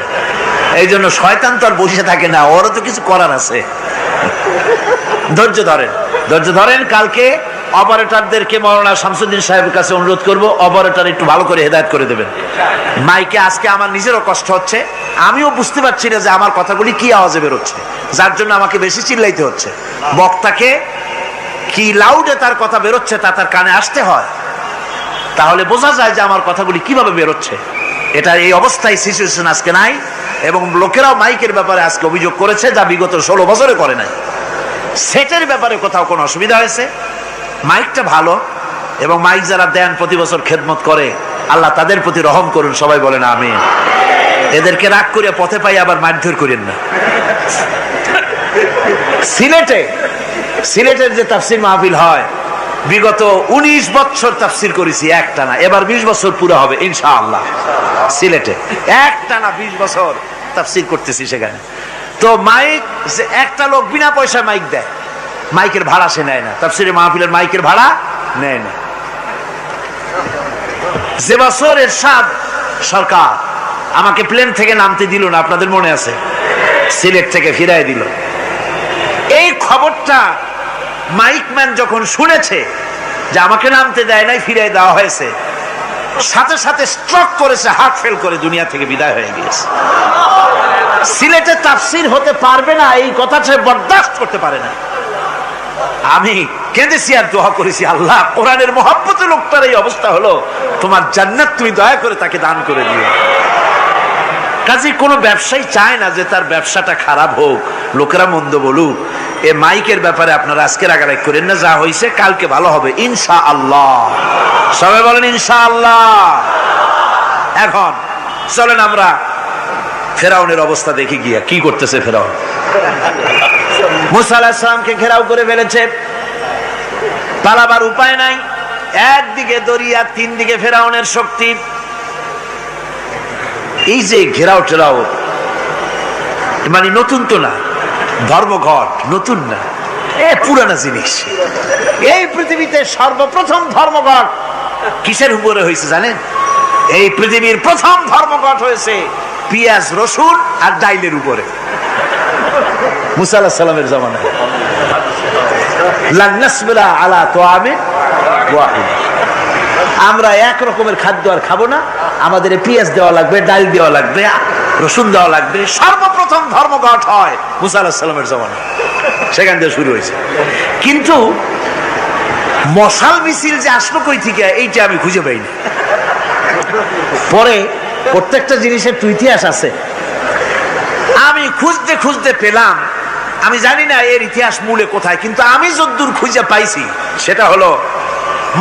এই জন্য শয়তান তো আর বসে থাকে না, ওরও তো কিছু করার আছে। ধৈর্য ধরেন, ধৈর্য ধরেন। কালকে অপারেটরদেরকে মাওলানা শামসুদ্দিন সাহেবের কাছে অনুরোধ করব, অপারেটর একটু ভালো করে হেদায়েত করে দেবেন মাইকে। আজকে আমার নিজেরও কষ্ট হচ্ছে, আমিও বুঝতে পারছি না যে আমার কথাগুলি কি আওয়াজে বেরোচ্ছে, যার জন্য আমাকে বেশি চিল্লাইতে হচ্ছে। বক্তাকে কি লাউডে তার কথা বেরোচ্ছে তা তার কানে আসতে হয়, তাহলে বোঝা যায় যে আমার কথাগুলি কিভাবে বেরোচ্ছে। এটা এই অবস্থায় সিচুয়েশন আজকে নাই, এবং লোকেরাও মাইকের ব্যাপারে আজকে অভিযোগ করেছে, যা বিগত 16 বছরে করে নাই। সেটের ব্যাপারে কোথাও কোনো অসুবিধা হয়েছে? মাইকটা ভালো, এবং মাইক যারা দেন প্রতি বছর খেদমত করে, আল্লাহ তাদের প্রতি রহম করুন। সবাই বলেন আমিন। এদেরকে রাগ করে পথে পাই আবার মারধর করেন না। সিলেটের যে তাফসির মাহফিল হয়, বিগত 19 বছর তাফসির করেছি একটানা, এবার 20 বছর পুরো হবে ইনশাআল্লাহ। সিলেটে একটানা 20 বছর তাফসির করতেছি সেখানে। তো মাইক, একটা লোক বিনা পয়সায় মাইক দেয়, মাইকের ভাড়া সে নেয় না। তাফসিরের মাহফিলের মাইকের ভাড়া নেয় না। যে বছর এরশাদ সরকার আমাকে প্লেন থেকে নামতে দিল না, আপনাদের মনে আছে? সিলেট থেকে ফিরাই দিল। এই খবরটা মাইকম্যান যখন শুনেছে যে আমাকে নামতে দেয় নাই, ফিরাই দেওয়া হয়েছে, সাথে সাথে স্ট্রোক করেছে, হার্ট ফেল করে দুনিয়া থেকে বিদায় হয়ে গিয়েছে। সিলেটে তাফসির হতে পারবে না, এই কথাটা বরদাস্ত করতে পারে না। আমি কেঁদেছি আর দোয়া করেছি, আল্লাহ, কোরআনের মহব্বতে লোকটার এই অবস্থা হলো, তোমার জান্নাত তুমি দয়া করে তাকে দান করে দিও। কাজে কোনো ব্যবসায়ী চায় না যে তার ব্যবসাটা খারাপ হোক, লোকেরা মন্দ বলুক। এ মাইকের ব্যাপারে আপনারা আজকে রাগারাগ করেন না, যা হয়েছে কালকে ভালো হবে ইনশাআল্লাহ। সবাই বলেন ইনশাআল্লাহ। এখন চলেন আমরা ফেরাউনের অবস্থা দেখি গিয়া কি করতেছে ফেরাউন। মুসা আলাইহিস সালামকে ঘেরাও করে ফেলেছে, পালাবার উপায় নাই। একদিকে দরিয়া, তিন দিকে ফেরাউনের শক্তি। এই যে ঘেরাও টেরাও, মানে নতুন তো না, ধর্মঘট নতুন না, পুরানা জিনিস। এই পৃথিবীতে সর্বপ্রথম ধর্মঘট কিসের উপরে হয়েছে জানেন? এই পৃথিবীর প্রথম ধর্মঘট হয়েছে পেঁয়াজ, রসুন আর ডাইলের উপরে, মুসা আলাইহিস সালামের জামানায়। লান নাসবিরা আলা তাআমিন ওয়াহিদ, আমরা এক রকমের খাদ্য আর খাবো না, আমাদের পেঁয়াজ দেওয়া লাগবে, ডাল দেওয়া লাগবে, রসুন দেওয়া লাগবে। সর্বপ্রথম ধর্মঘট হয় মুসা আলাইহিস সালামের জামানায়, সেখান থেকে শুরু হয়েছে। কিন্তু মশাল মিছিল যে আসলো কই থেকে, এইটা আমি খুঁজে পাইনি। পরে প্রত্যেকটা জিনিসের তো ইতিহাস আছে, আমি খুঁজতে খুঁজতে পেলাম। আমি জানি না এর ইতিহাস মূলে কোথায়, কিন্তু আমি যদ্দূর খুঁজে পাইছি সেটা হলো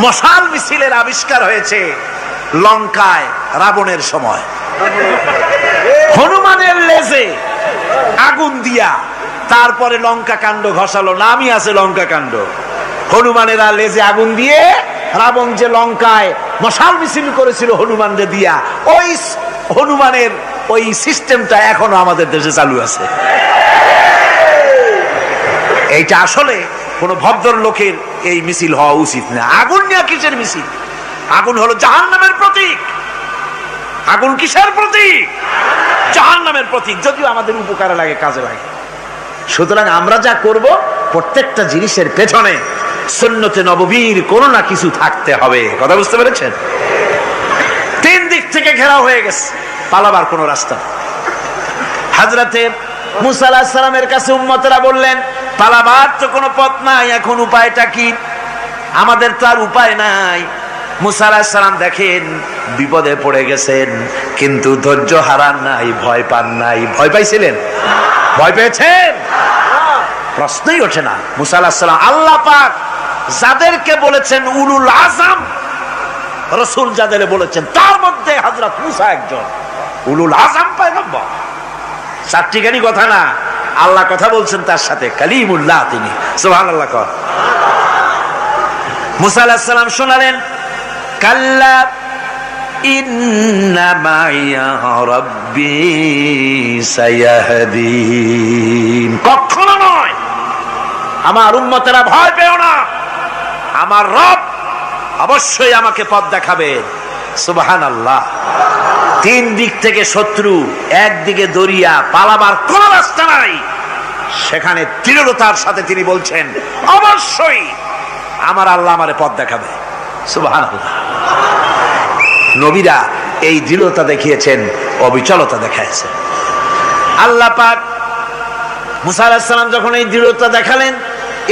মশাল মিছিলের আবিষ্কার হয়েছে লঙ্কায় রাবণের সময়। হনুমানের লেজে আগুন দিয়া তারপরে লঙ্কা কাণ্ড ঘষালো, নামই আছে লঙ্কা কাণ্ড। হনুমানেরা লেজে আগুন দিয়ে রাবণ যে লঙ্কায় মশাল মিছিল করেছিল হনুমানরে দিয়া, ওই হনুমানের ওই সিস্টেমটা এখনো আমাদের দেশে চালু আছে। এইটা আসলে কোন ভদ্র লোকের এই মিছিল হওয়া উচিত না। আগুন নিয়ে কিসের মিছিল? আগুন হলো জাহান্নামের প্রতীক। আগুন কিসের প্রতীক? জাহান্নামের প্রতীক। যদিও আমাদের উপকারে লাগে, কাজে লাগে। সুতরাং আমরা যা করব প্রত্যেকটা জিনিসের পেছনে সুন্নতে নববীর কোনো না কিছু থাকতে হবে। কথা বুঝতে পেরেছেন? তিন দিক থেকে ঘেরাও হয়ে গেছে, পালাবার কোনো রাস্তা। হযরতে মুসা আলাইহিস সালামের কাছে উম্মতেরা বললেন, পালাবার তো কোনো পথ নাই, এখন উপায়টা কি? আমাদের তো আর উপায় নাই। মুসা আলাইহিস সালাম দেখেন বিপদে পড়ে গেছেন, কিন্তু ধৈর্য হারান নাই, ভয় পান নাই। ভয় পাইছিলেন? ভয় পেয়েছেন? প্রশ্নই ওঠে না। মুসা আলাইহিস সালাম, আল্লাহ পাক যাদেরকে বলেছেন উলুল আযম রাসূল, যাদের বলেছেন তার মধ্যে হযরত মুসা একজন উলুল আযম পয়গম্বর। চারটিখানি কথা না, আল্লাহ কথা বলছেন তার সাথে, কালিমুল্লাহ তিনি। সুবহানাল্লাহ। কর মুসা আলাইহিস সালাম শোনালেন, কাল্লা ইন্না মাইয়া রাব্বি সায়াহদিন। কখনো নয়, আমার উম্মতেরা ভয় পেও না, আমার রব অবশ্যই আমাকে পথ দেখাবেন। সুবহানাল্লাহ। তিন দিক থেকে শত্রু, একদিকে দরিয়া, পালাবার কোন রাস্তা নাই। সেখানে দৃঢ়তার সাথে তিনি বলছেন, অবশ্যই আমার আল্লাহ আমারে পথ দেখাবে। সুবহানাল্লাহ। নবীরা এই দৃঢ়তা দেখিয়েছেন, অবিচলতা দেখাইছেন। আল্লাহ পাক মুসা আলাইহিস সালাম যখন এই দৃঢ়তা দেখালেন,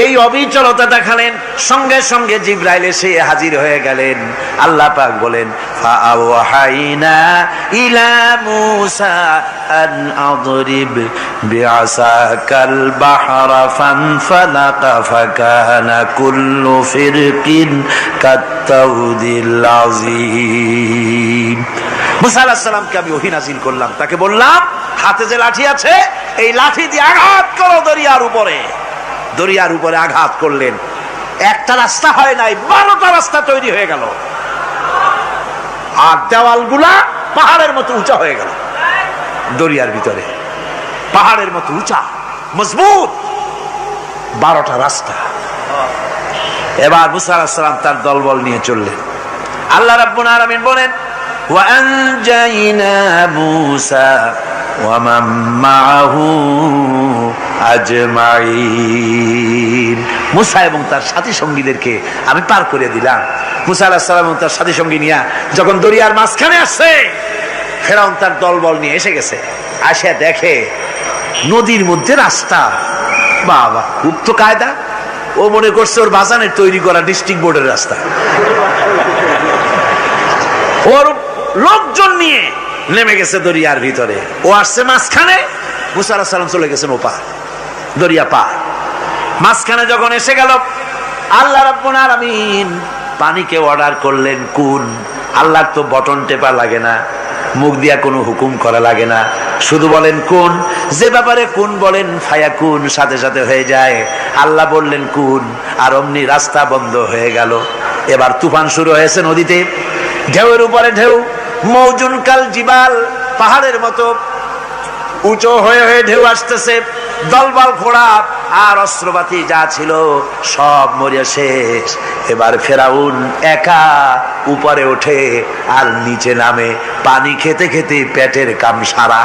এই অবিচলতা দেখালেন, সঙ্গে সঙ্গে জিবরাইল এসে হাজির হয়ে গেলেন। আল্লাহ পাক বলেন, ফাআওহাইনা ইলা মূসা আন আদরিব বিআসাকাল বাহরা ফানফালাকা ফাকানা কুল্লু ফিরকিন কাত্তাউদিল আযীম। মূসা আলাইহিস সালামকে আমি ওহী নাযিল করলাম, তাকে বললাম হাতে যে লাঠি আছে এই লাঠি দিয়ে আঘাত করো দরিয়ার উপরে। দরিয়ার উপরে আঘাত করলেন, একটা রাস্তা হয় নাই, 12টা রাস্তা তৈরি হয়ে গেল। আর দেওয়ালগুলা পাহাড়ের মতো উঁচা হয়ে গেল। দরিয়ার ভিতরে পাহাড়ের মতো উঁচা, মজবুত 12টা রাস্তা। এবার মুসা আলাইহিস সালাম তার দলবল নিয়ে চললেন। আল্লাহ রাব্বুল আলামিন বলেন, ওয়া আনজাইনা মূসা ওয়া মান মাআহু আজমাইন। মুসা এবং তার সাথী সঙ্গীদেরকে আমি পার করে দিলাম। মুসা আলাইহিস সালাম এবং তার সাথী সঙ্গী নিয়ে যখন দরিয়ার মাঝখানে আসছে, ফেরাউন তার দলবল নিয়ে এসে গেছে। আসে দেখে নদীর মধ্যে রাস্তা। বাবা, খুব তো কায়দা। ও মনে করছে ওর বাজানের তৈরি করা ডিস্ট্রিক্ট বোর্ডের রাস্তা। ওর লোকজন নিয়ে নেমে গেছে দরিয়ার ভিতরে, ও আসছে মাঝখানে, মুসা আলাইহিস সালাম চলে গেছেন ওপার, দরিয়া পার। মাঝখানে যখন এসে গেল, আল্লাহ রাব্বুল আলামিন পানিকে অর্ডার করলেন কুন। আল্লাহর তো বটন টেপা লাগে না, মুখ দিয়া কোনো হুকুম করা লাগে না, শুধু বলেন কুন। যে ব্যাপারে কুন বলেন ফায়াকুন, সাথে সাথে হয়ে যায়। আল্লাহ বললেন কুন, আর অমনি রাস্তা বন্ধ হয়ে গেল। এবার তুফান শুরু হয়েছে নদীতে, ঢেউয়ের উপরে ঢেউ, মৌজুন কাল জিবাল, পাহাড়ের মতো উঁচু হয়ে হয়ে ঢেউ আসতেছে। দলবল ঘোড়া আর অস্ত্রপাতি যা ছিল সব মরিয়া শেষ। এবার ফেরাউন একা উপরে ওঠে আর নিচে নামে, পানি খেতে খেতে পেটের কাম সারা,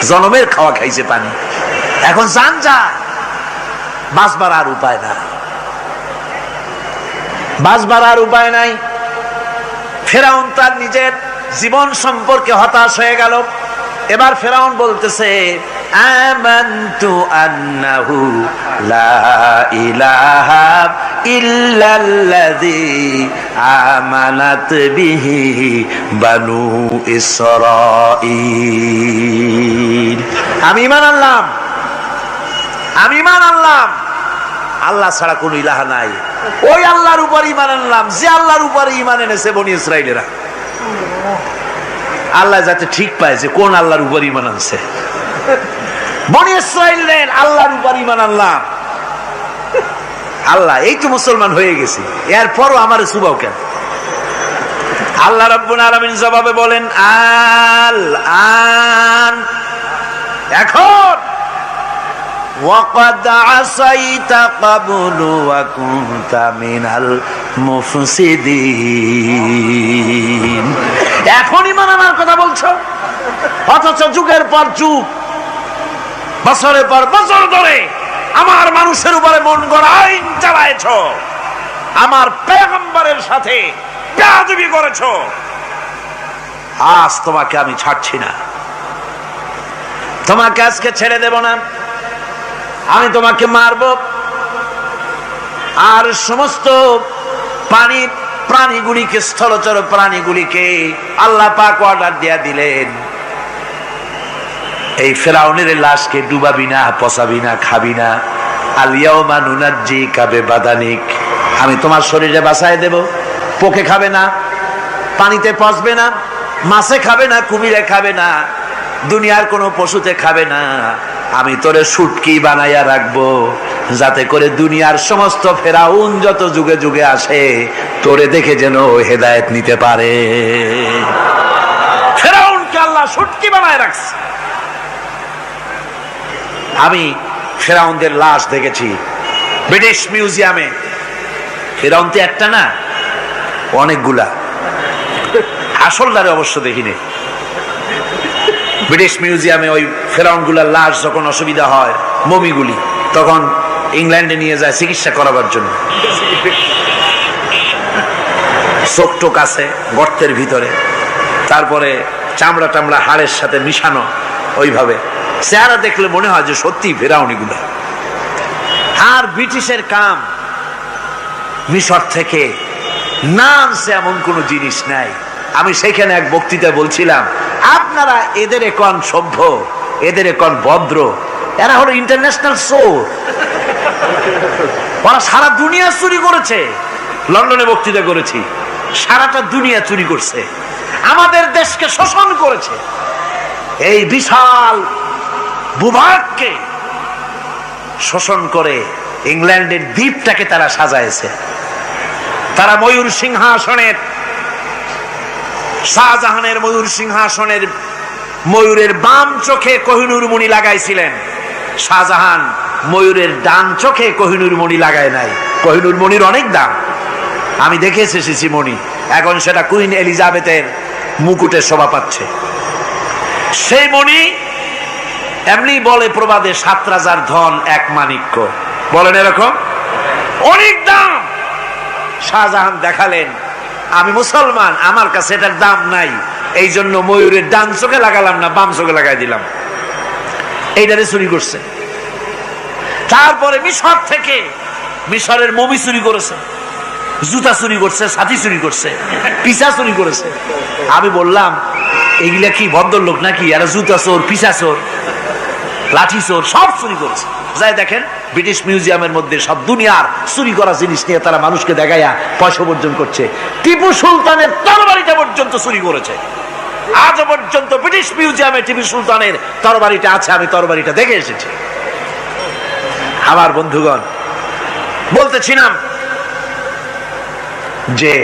জনমের খাওয়া খাইছে পানি। এখন জান যায়, বাঁচবার আর উপায় না, বাঁচবার আর উপায় নাই। ফেরাউন তার নিজের জীবন সম্পর্কে হতাশ হয়ে গেল। এবার ফেরাউন বলতেছে, আমানতু আন্নাহু লা ইলাহা ইল্লাল্লাযী আমানাত বিহি বানু ইসরাঈল। আমি ঈমান আনলাম, আমি ঈমান আনলাম আল্লাহ ছাড়া কোনো ইলাহা নাই। ওই আল্লাহর উপর ঈমান আনলাম যে আল্লাহর উপর ঈমান এনেছে বনি ইসরাঈলেরা। আল্লাহ যাতে ঠিক পায় যে কোন আল্লাহর উপর ঈমান আনছে। বনি ইসরাঈলের আল্লাহর উপর ঈমান আনলাম। আল্লাহ এই তো মুসলমান হয়ে গেছি, এরপরও আমার সুবাও কেন? আল্লাহ রাব্বুল আলামিন জবাবে বলেন, আল আন, এখন ওয়াকাদ আসাইতা ক্বাবলু ওয়া কুনতা মিনাল মুফসিদিন। এখন ঈমান আনার কথা বলছো, অথচ যুগের পর যুগ, বছরের পর বছর ধরে আমার মানুষের উপরে মন গড়া আইন চালায়েছো, আমার পয়গম্বরের সাথে বেয়াদবি করেছো। আজ তোমাকে আমি ছাড়ছি না, তোমাকে আজকে ছেড়ে দেব না, আমি তোমাকে মারব। আর সমস্ত প্রাণীগুলিকে, স্থলচর প্রাণীগুলিকে আল্লাহ পাক অর্ডার দিয়া দিলেন, এই ফেরাউনের লাশকে ডুবাবি না, পচাবি না, খাবি না। আলিয়াউমা নুনাজ্জিকা বিবাদানিক, আমি তোমার শরীরে বাঁচায় দেব। পোকে খাবে না, পানিতে পচবে না, মাছে খাবে না, কুমিরে খাবে না, দুনিয়ার কোনো পশুতে খাবে না। আমি তোরে শুটকি বানাইয়া রাখবো, যাতে করে দুনিয়ার সমস্ত ফেরাউন যত যুগে যুগে আসে তোরে দেখে যেন হেদায়েত নিতে পারে। ফেরাউনকে আল্লাহ শুটকি বানায় রাখছে। আমি ফেরাউনদের লাশ দেখেছি ব্রিটিশ মিউজিয়ামে। ফেরাউন তো একটা না, অনেকগুলা। আসলদারে অবশ্য দেখিনি। ব্রিটিশ মিউজিয়ামে ওই ফেরাউনগুলার লাশ যখন অসুবিধা হয়, মমিগুলি, তখন ইংল্যান্ডে নিয়ে যায় চিকিৎসা করাবার জন্য। চোখ টোক আছে গর্তের ভিতরে, তারপরে চামড়া টামড়া হাড়ের সাথে মিশানো, ওইভাবে চেহারা দেখলে মনে হয় যে সত্যি ফেরাউনিগুলা। আর ব্রিটিশের কাম মিশর থেকে না আনছে এমন কোন জিনিস নাই। আমি সেখানে এক বক্তৃতায় বলছিলাম, আপনারা এদের এখন সভ্য, এদের এখন ভদ্র, এরা হলো ইন্টারন্যাশনাল চোর। ওরা সারা দুনিয়া চুরি করেছে। লন্ডনে বক্তৃতা করেছি, সারাটা দুনিয়া চুরি করছে, আমাদের দেশকে শোষণ করেছে। এই বিশাল ভূভাগকে শোষণ করে ইংল্যান্ডের দ্বীপটাকে তারা সাজাইছে। তারা ময়ূর সিংহাসনের, শাহজাহানের ময়ূর সিংহাসনের ময়ূরের বাম চোখে কোহিনূর মণি লাগাইছিলেন। শাহজাহান ময়ূরের ডান চোখে কোহিনূর মণি লাগায় নাই। কোহিনূর মণির অনেক দাম, আমি দেখে এসেছি মণি। এখন সেটা কুইন এলিজাবেথের মুকুটে শোভা পাচ্ছে। সেই মণি এমনি বলে প্রবাদে, 7 রাজার ধন এক মাণিক্য, বলেন এরকম, অনেক দাম। শাহজাহান দেখালেন, আমি মুসলমান, আমার কাছে এটার দাম নাই, এই জন্য ময়ূরের ডান চোখে লাগালাম না, বাম চোখে লাগাই দিলাম। এইটারে চুরি করছে। তারপরে মিশর থেকে, মিশরের মমি চুরি করেছে, জুতা চুরি করছে, ছাতি চুরি করছে, পিসা চুরি করেছে। আমি বললাম, এগুলা কি ভদ্রলোক নাকি? এরা জুতা চোর, পিসা চোর, লাঠি চোর, সব চুরি করেছে। যাই দেখেন ব্রিটিশ মিউজিয়ামের মধ্যে সব দুনিয়ার চুরি করা জিনিস নিয়ে তারা মানুষকে দেখাইয়া পয়সা অর্জন করছে। টিপু সুলতানের তরবারিটা পর্যন্ত চুরি করেছে। আজ পর্যন্ত ব্রিটিশ মিউজিয়ামে টিপু সুলতানের তরবারিটা আছে, আমি তরবারিটা দেখে এসেছি। আমার বন্ধুগণ, বলতেছিলাম যে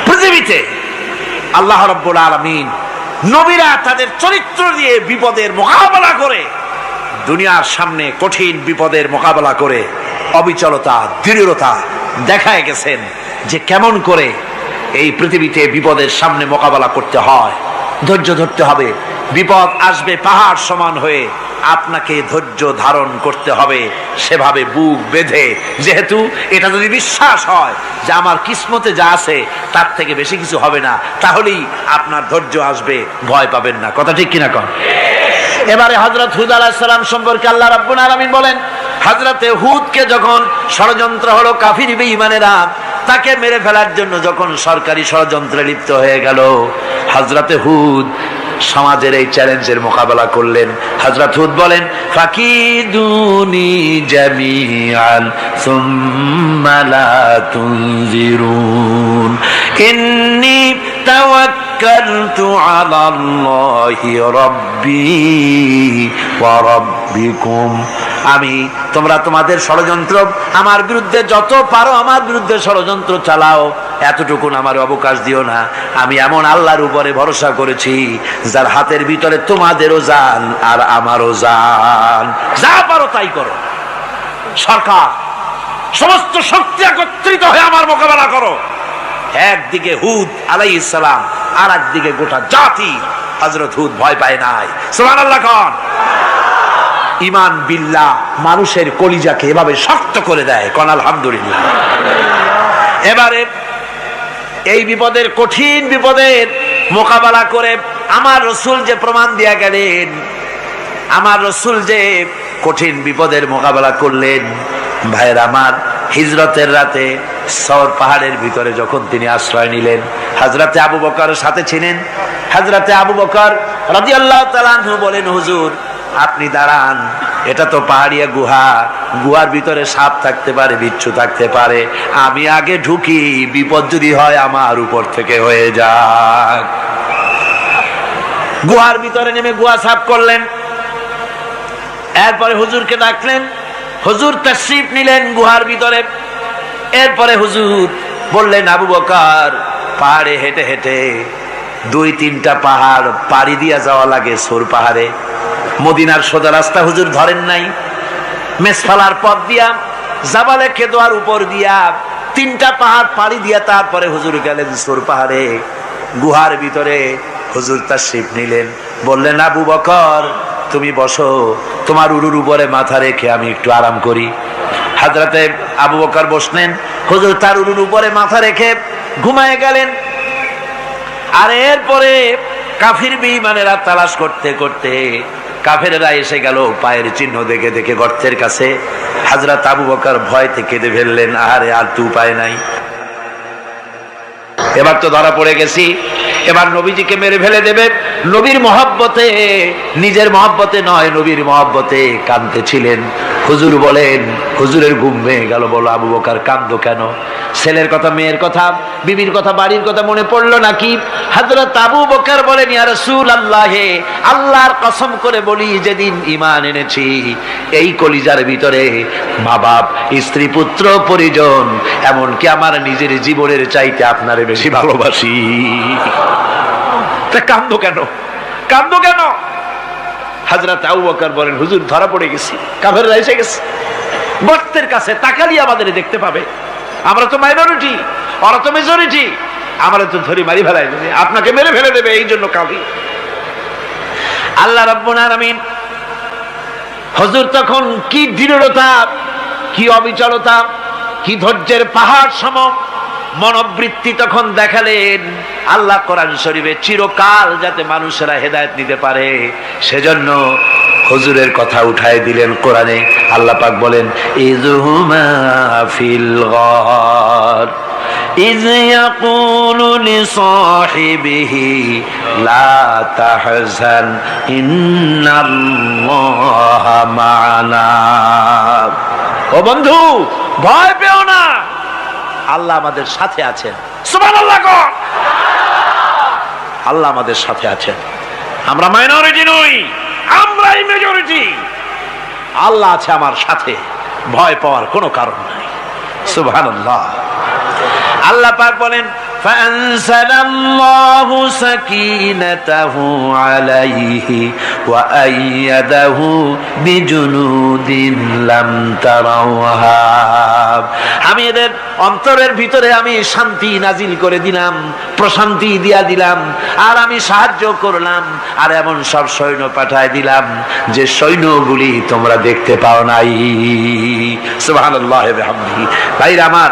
পৃথিবীতে আল্লাহ রাব্বুল আলামিন নবীরা তাদের চরিত্র দিয়ে বিপদের মোকাবেলা করে দুনিয়ার সামনে কঠিন বিপদের মোকাবেলা করে অবিচলতা, দৃঢ়তা দেখায় গেছেন যে কেমন করে এই পৃথিবীতে বিপদের সামনে মোকাবেলা করতে হয়। ধৈর্য ধরতে হবে, বিপদ আসবে পাহাড় সমান হয়ে, আপনাকে ধৈর্য ধারণ করতে হবে সেভাবে বুক বেঁধে। যেহেতু এটা যদি বিশ্বাস হয় যে আমার কিসমতে যা আছে তার থেকে বেশি কিছু হবে না, তাহলেই আপনার ধৈর্য আসবে, ভয় পাবেন না। কথা ঠিক কিনা কন? এবারে হযরত হুদ আলাইহিস সালাম সম্পর্কে আল্লাহ রাব্বুল আলামিন বলেন, হযরতে হুদকে যখন ষড়যন্ত্র হলো কাফির বেঈমানেরা তাকে মেরে ফেলার জন্য, যখন সরকারি ষড়যন্ত্রে লিপ্ত হয়ে গেল, হযরতে হুদ সমাজের এই চ্যালেঞ্জের মোকাবেলা করলেন। হযরত হুদ বলেন, ফাকিদুনি জামিআন সুম্মা লা তুনজিরুন ইন্নী তাওয়াক্কালতু আলাল্লাহি রাব্বি ওয়া রাব্বিকুম। তোমরা তোমাদের ষড়যন্ত্র আমার বিরুদ্ধে যত পারো আমার বিরুদ্ধে ষড়যন্ত্র চালাও, এতটুকুন আমার অবকাশ দিও না। আমি এমন আল্লাহর উপরে ভরসা করেছি যার হাতের ভিতরে তোমাদেরও জান আর আমারও জান। যা পারো তাই করো। সরকার সমস্ত শক্তি একত্রিত হয়ে আমার মোকাবেলা করো। একদিকে হুদ আলাইহিস সালাম, আর একদিকে গোটা জাতি। হযরত হুদ ভয় পায় নাই। সুবহানাল্লাহ কোন? ঈমান বিল্লাহ মানুষের কলিজাকে এভাবে শক্ত করে দেয়। কোন আলহামদুলিল্লাহ। এবারে এই বিপদের, কঠিন বিপদের মোকাবেলা করে আমার রাসূল যে প্রমাণ দিয়া গেলেন, আমার রাসূল যে কঠিন বিপদের মোকাবেলা করলেন, ভাইয়ের আমার, হিজরতের রাতে সওর পাহাড়ের ভিতরে যখন তিনি আশ্রয় নিলেন, হযরতে আবু বকর সাথে ছিলেন। হযরতে আবু বকর রাদিয়াল্লাহু তাআলা আনহু বলেন, হুজুর আপনি দাঁড়ান, এটা তো পাহাড়িয়া গুহা, গুহার ভিতরে সাপ থাকতে পারে, বিচ্ছু থাকতে পারে, আমি আগে ঢুকি, বিপদ যদি হয় আমার উপর থেকে হয়ে যাক। গুহার ভিতরে নেমে গুহা সাফ করলেন। এরপরে হুজুরকে ডাকলেন, হুজুর তাশরীফ নিলেন গুহার ভিতরে। এরপরে হুজুর বললেন, আবু বকর পাহাড়ে হেঁটে হেঁটে 2-3টা পাহাড় পাড়ি দিয়া যাওয়া লাগে সৌর পাহাড়ে। মদিনার সোজা রাস্তা হুজুর ধরেন নাই, মেসফালার পথ দিয়া জাবালে কেদোয়ার উপর দিয়া 3টা পাহাড় পাড়ি দিয়া তারপরে হুজুর গেলেন সৌর পাহাড়ে। গুহার ভিতরে হুজুর তাশরীফ নিলেন। বললেন, আবু বকর তুমি বসো, তোমার উরুর উপরে মাথা রেখে আমি একটু আরাম করি। হযরতে আবু বকর বসলেন, হুজুর তার উরুর উপরে মাথা রেখে ঘুমায় গেলেন। আর এরপরে কাফির বেঈমানেরা তালাশ করতে করতে কাফেরেরা এসে গেল পায়ের চিহ্ন দেখে দেখে গর্তের কাছে। হযরত আবু বকর ভয়তে কেঁদে ফেললেন, আরে আর তো উপায় নাই, এবার তো ধরা পড়ে গেছি, এবার নবীজিকে মেরে ফেলে দেবে। নবীর মহব্বতে, নিজের মহব্বতে নয়, নবীর মহব্বতে কাঁদতেছিলেন। হুজুর বলেন, হুজুরের ঘুম ভেঙে গেল। বলো আবু বকর কাঁদো কেন? ছেলের কথা, মেয়ের কথা, বিবির কথা, বাড়ির কথা মনে পড়লো নাকি? হযরত আবু বকর বলেন, ইয়া রাসূলুল্লাহ, আল্লাহর কসম করে বলি, যেদিন ঈমান এনেছি এই কলিজার ভিতরে মা বাপ, স্ত্রী, পুত্র, পরিজন, এমনকি আমার নিজের জীবনের চাইতে আপনারে বেশি ভালোবাসি। তা কাঁদো কেন? কাঁদো কেন? হযরত আবু বকর বলেন, হুজুর ধরা পড়ে গেছি, কাফেররা এসে গেছে গর্তের কাছে, তাকালি আমাদের দেখতে পাবে, আমরা তো মাইনরিটি, ওরা তো মেজরিটি, আমরা তো ধরি মারি ফেলাই দেবে, আপনাকে মেরে ফেলে দেবে, এই জন্য কাঁদি। আল্লাহ রাব্বুল আলামিন, হুজুর তখন কি দৃঢ়তা, কি অবিচলতা, কি ধৈর্যের পাহাড় সম মনোবৃত্তি তখন দেখালেন। আল্লাহ কোরআন শরীফে চিরকাল যাতে মানুষেরা হেদায়েত নিতে পারে সেজন্য হুজুরের কথা উঠায় দিলেন কোরআনে। আল্লাহ পাক বলেন, ইযহুমা ফিল গার ইয ইয়াকুলু লিসাহিবিহি লা তাহজান ইন্নাল্লাহা মা'ানা। ও বন্ধু, ভয় পেও না, আল্লাহ আমাদের সাথে আছেন। সুবহানাল্লাহ। আল্লাহ আমাদের সাথে আছেন। আমরা মাইনরিটি নই, আমরাই মেজরিটি। আল্লাহ আছে আমার সাথে, ভয় পাওয়ার কোনো কারণ নাই। সুবহানাল্লাহ। আল্লাহ পাক বলেন, فأنزل الله سكينته عليه وأيده بجنود لم تروها। আমি এদের অন্তরের ভিতরে আমি শান্তি নাজিল করে দিলাম, প্রশান্তি দিয়া দিলাম, আর আমি সাহায্য করলাম, আর এমন সব সৈন্য পাঠায় দিলাম যে সৈন্যগুলি তোমরা দেখতে পাও নাই। সুবহানাল্লাহ ওয়া বিহামদিহি। ভাইরা আমার,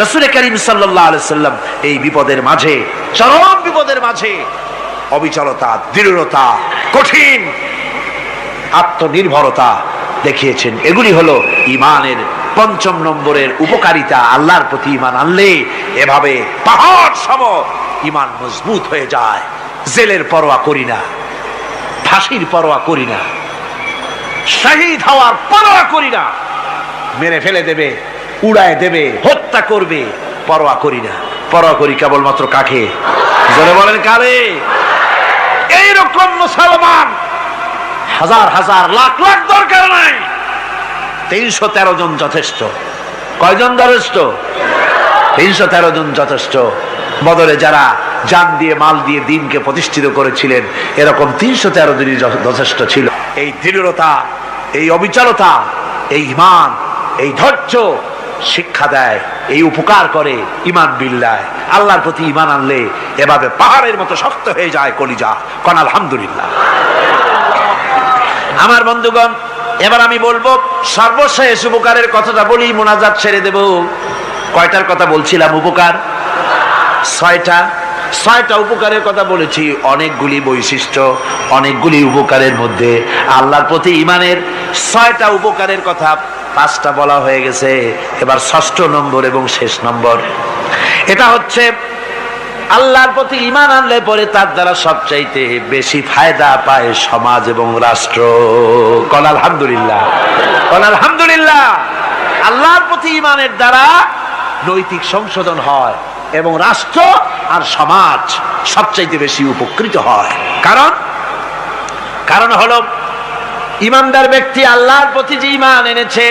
রাসূল করিম সাল্লাল্লাহু আলাইহি সাল্লাম এই বিপদের মাঝে, চরম বিপদের মাঝে অবিচলতা, দৃঢ়তা, কঠিন আত্মনির্ভরতা দেখিয়েছেন। এগুলি হলো ঈমানের পঞ্চম নম্বরের উপকারিতা। আল্লাহর প্রতি ঈমান আনলে এভাবে পাহাড় সম ঈমান মজবুত হয়ে যায়। জেলের পরোয়া করি না, ফাঁসির পরোয়া করি না, শহীদ হওয়ার পরোয়া করি না, মেরে ফেলে দেবে, উড়ায় দেবে, হত্যা করবে, পরোয়া করি না। পরোয়া করি কেবলমাত্র কাকে? জোরে বলেন কারে? এইরকম মুসলমান হাজার হাজার লাখ লাখ দরকার নাই, 313 জন যথেষ্ট। কয়জন যথেষ্ট? 313 জন যথেষ্ট। বদরে যারা জান দিয়ে, মাল দিয়ে দ্বীনকে প্রতিষ্ঠিত করেছিলেন, এরকম 313 জনই যথেষ্ট ছিল। এই দৃঢ়তা, এই অবিচলতা, এই ঈমান, এই ধৈর্য শিক্ষা দেয়, এই উপকার করে ঈমান বিল্লাহ। আল্লাহর প্রতি ঈমান আনলে এভাবে পাহাড়ের মতো শক্ত হয়ে যায় কলিজা। কোন আলহামদুলিল্লাহ। আমার বন্ধুগণ, এবার আমি বলবো সর্বশেষ উপকারের কথাটা বলি, মোনাজাত ছেড়ে দেব। কয়টার কথা বলছিলাম? উপকার 6টা উপকারের কথা বলেছি। অনেকগুলি বৈশিষ্ট্য, অনেকগুলি উপকারের মধ্যে আল্লাহর প্রতি ঈমানের 6টা উপকারের কথা 5টা বলা হয়ে গেছে। এবার 6ষ্ঠ নম্বর এবং শেষ নম্বর, এটা হচ্ছে আল্লাহর প্রতি ঈমান আনলে পরে তার দ্বারা সবচাইতে বেশি ফায়দা পায় সমাজ এবং রাষ্ট্র। কোন আলহামদুলিল্লাহ, কোন আলহামদুলিল্লাহ। আল্লাহর প্রতি ঈমানের দ্বারা নৈতিক সংশোধন হয় এবং রাষ্ট্র আর সমাজ সবচাইতে বেশি উপকৃত হয়। কারণ হলো ঈমানদার ব্যক্তি আল্লাহর প্রতি যে ঈমান এনেছে,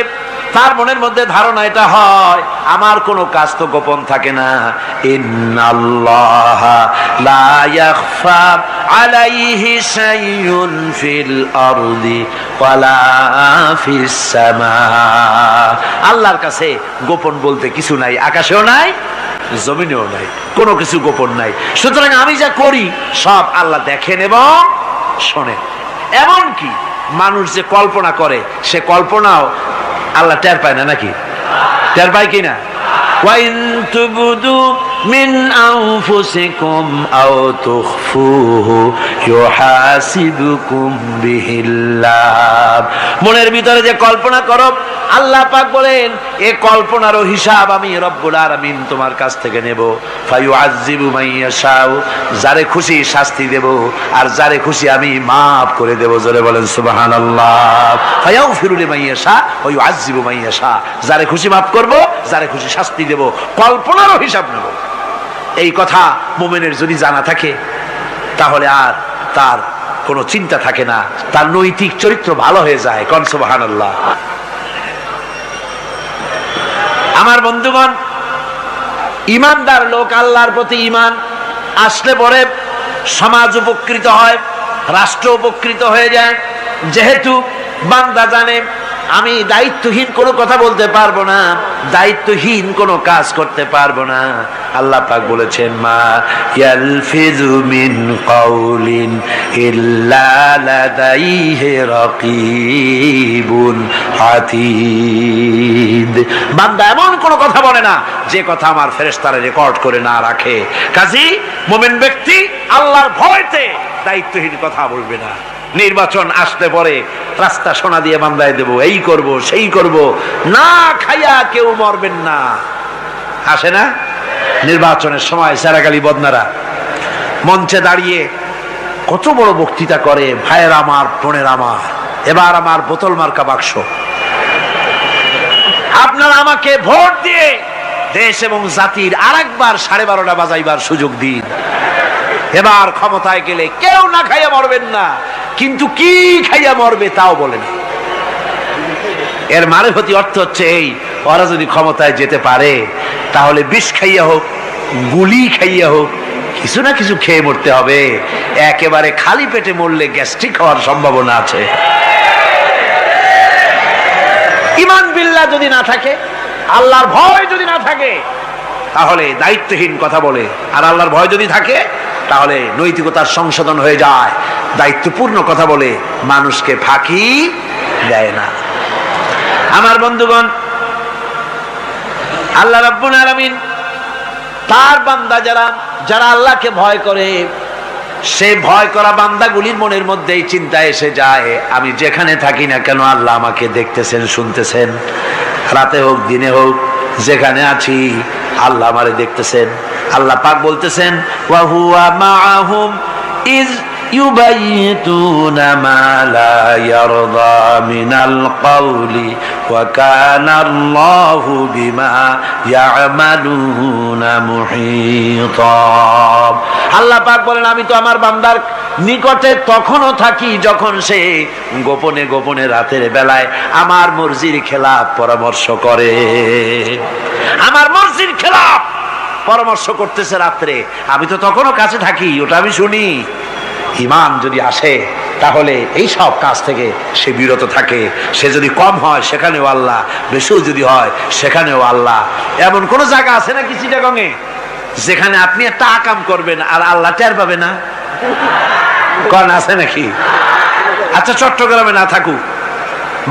তার মনের মধ্যে ধারণা এটা হয়, আমার কোনো কাজ তো গোপন থাকে না। ইন্নাল্লাহা লা ইয়াখফা আলাইহি শাইউন ফিল আরদি ওয়ালা ফিস সামা। আল্লাহর কাছে গোপন বলতে কিছু নাই, আকাশেও নাই, জমিনেও নাই, কোনো কিছু গোপন নাই। সুতরাং আমি যা করি সব আল্লাহ দেখেন এবং শোনেন। এমনকি মানুষ যে কল্পনা করে, সে কল্পনাও আল্লাহ টের পায় না, নাকি? টের পায় কিনা? ওয়াইন তুবদু মিন আনফুসিকুম আও তুখফুহু ইউহাসিবুকুম বিহিল্লাহ। মনের ভিতরে যে কল্পনা করো, আল্লাহ পাক বলেন এই কল্পনারও হিসাব আমি রব্বুল আলামিন তোমার কাছ থেকে নেব। ফায়ুআযযিবু মান ইয়াশাউ, যারে খুশি শাস্তি দেব, আর যারে খুশি আমি maaf করে দেব। জোরে বলেন সুবহানাল্লাহ। ফায়াগফিরু লিমান ইয়াশা ওয়া ইউআযযিবু মান ইয়াশা, যারে খুশি maaf করব, যারে খুশি শাস্তি দেব, কল্পনারও হিসাব নেব। এই কথা মুমিনের যদি জানা থাকে, তাহলে আর তার কোনো চিন্তা থাকে না, তার নৈতিক চরিত্র ভালো হয়ে যায়। কোন সুবহানাল্লাহ। আমার বন্ধুগণ, ঈমানদার লোক, আল্লাহর প্রতি ঈমান আসলে পরে সমাজ উপকৃত হয়, রাষ্ট্র উপকৃত হয়ে যায়। যেহেতু বান্দা জানে আমি দায়িত্বহীন কোনো কথা বলতে পারবো না, দায়িত্বহীন কোনো কাজ করতে পারবো না। আল্লাহ পাক বলেছেন, মা ইয়ালফিযু মিন কাউলিন ইল্লা লাদাইহি রাকীবুন আতীদ। বান্দা এমন কোনো কথা বলে না যে কথা আমার ফেরেশতারা রেকর্ড করে না রাখে। কাজী মুমিন ব্যক্তি আল্লাহর ভয়তে দায়িত্বহীন কথা বলবে না। নির্বাচন আসতে পরে রাস্তা সোনা দিয়ে বান্ধায় দেব, এই করব সেই করব, না খাইয়া কেউ মরবেন না। আসে না নির্বাচনের সময় সারাগালি বদনারা মঞ্চে দাঁড়িয়ে কত বড় বক্তৃতা করে, ভাইয়ের আমার, বোনের আমার, এবার আমার বোতল মার্কা বাক্স, আপনারা আমাকে ভোট দিয়ে দেশ এবং জাতির আরেকবার 12:30 বাজাইবার সুযোগ দিন। এবার ক্ষমতায় গেলে কেউ না খাইয়া মরবেন না, কিন্তু কি খাইয়া মরবে তাও বলেন। এর মারফতি অর্থ হচ্ছে এই, ওরা যদি ক্ষমতায় যেতে পারে তাহলে বিষ খাইয়া হোক, গুলি খাইয়া হোক, কিছু না কিছু খেয়ে মরতে হবে। একেবারে খালি পেটে মরলে গ্যাস্ট্রিক হওয়ার সম্ভাবনা আছে। ঈমান বিল্লাহ যদি না থাকে, আল্লাহর ভয় যদি না থাকে, তাহলে দায়িত্বহীন কথা বলে। আর আল্লাহর ভয় যদি থাকে, তাহলে নৈতিকতার সংশোধন হয়ে যায়, দায়িত্বপূর্ণ কথা বলে, মানুষকে ফাঁকি দেয় না। আমার বন্ধুগণ, আল্লাহ রাব্বুল আলামিন তার বান্দা যারা আল্লাহকে ভয় করে, সে ভয় করা বান্দাগুলির মনের মধ্যেই চিন্তা এসে যায়, আমি যেখানে থাকি না কেন আল্লাহ আমাকে দেখতেছেন, শুনতেছেন। রাতে হোক দিনে হোক, যেখানে আছি আল্লাহ আমারে দেখতেছেন। আল্লাহ পাক বলতেছেন, ওয়া হুয়া মাআহুম ইজ ইউবাইতুনা মা লা ইয়ারদা মিনাল কওলি ওয়া কানা আল্লাহু বিমা ইয়ামালুনা মুহীতা। আল্লাহ পাক বলেন, আমি তো আমার বান্দার নিকটে তখনও থাকি যখন সে গোপনে গোপনে রাতের বেলায় আমার মর্জির খেলাফ পরামর্শ করে। আমার মর্জির খেলাফ পরামর্শ করতেছে রাত্রে, আমি তো তখনও কাছে থাকি, ওটা আমি শুনি। ঈমান যদি আসে, তাহলে এই সব কাজ থেকে সে বিরত থাকে। সে যদি কম হয় সেখানেও আল্লাহ, বেশিও যদি হয় সেখানেও আল্লাহ। এমন কোন জায়গা আছে নাকি চিটাগংয়ে যেখানে আপনি একটা আকাম করবেন আর আল্লাহ টের পাবে না? কোন আছে নাকি? আচ্ছা, চট্টগ্রামে না থাকুক,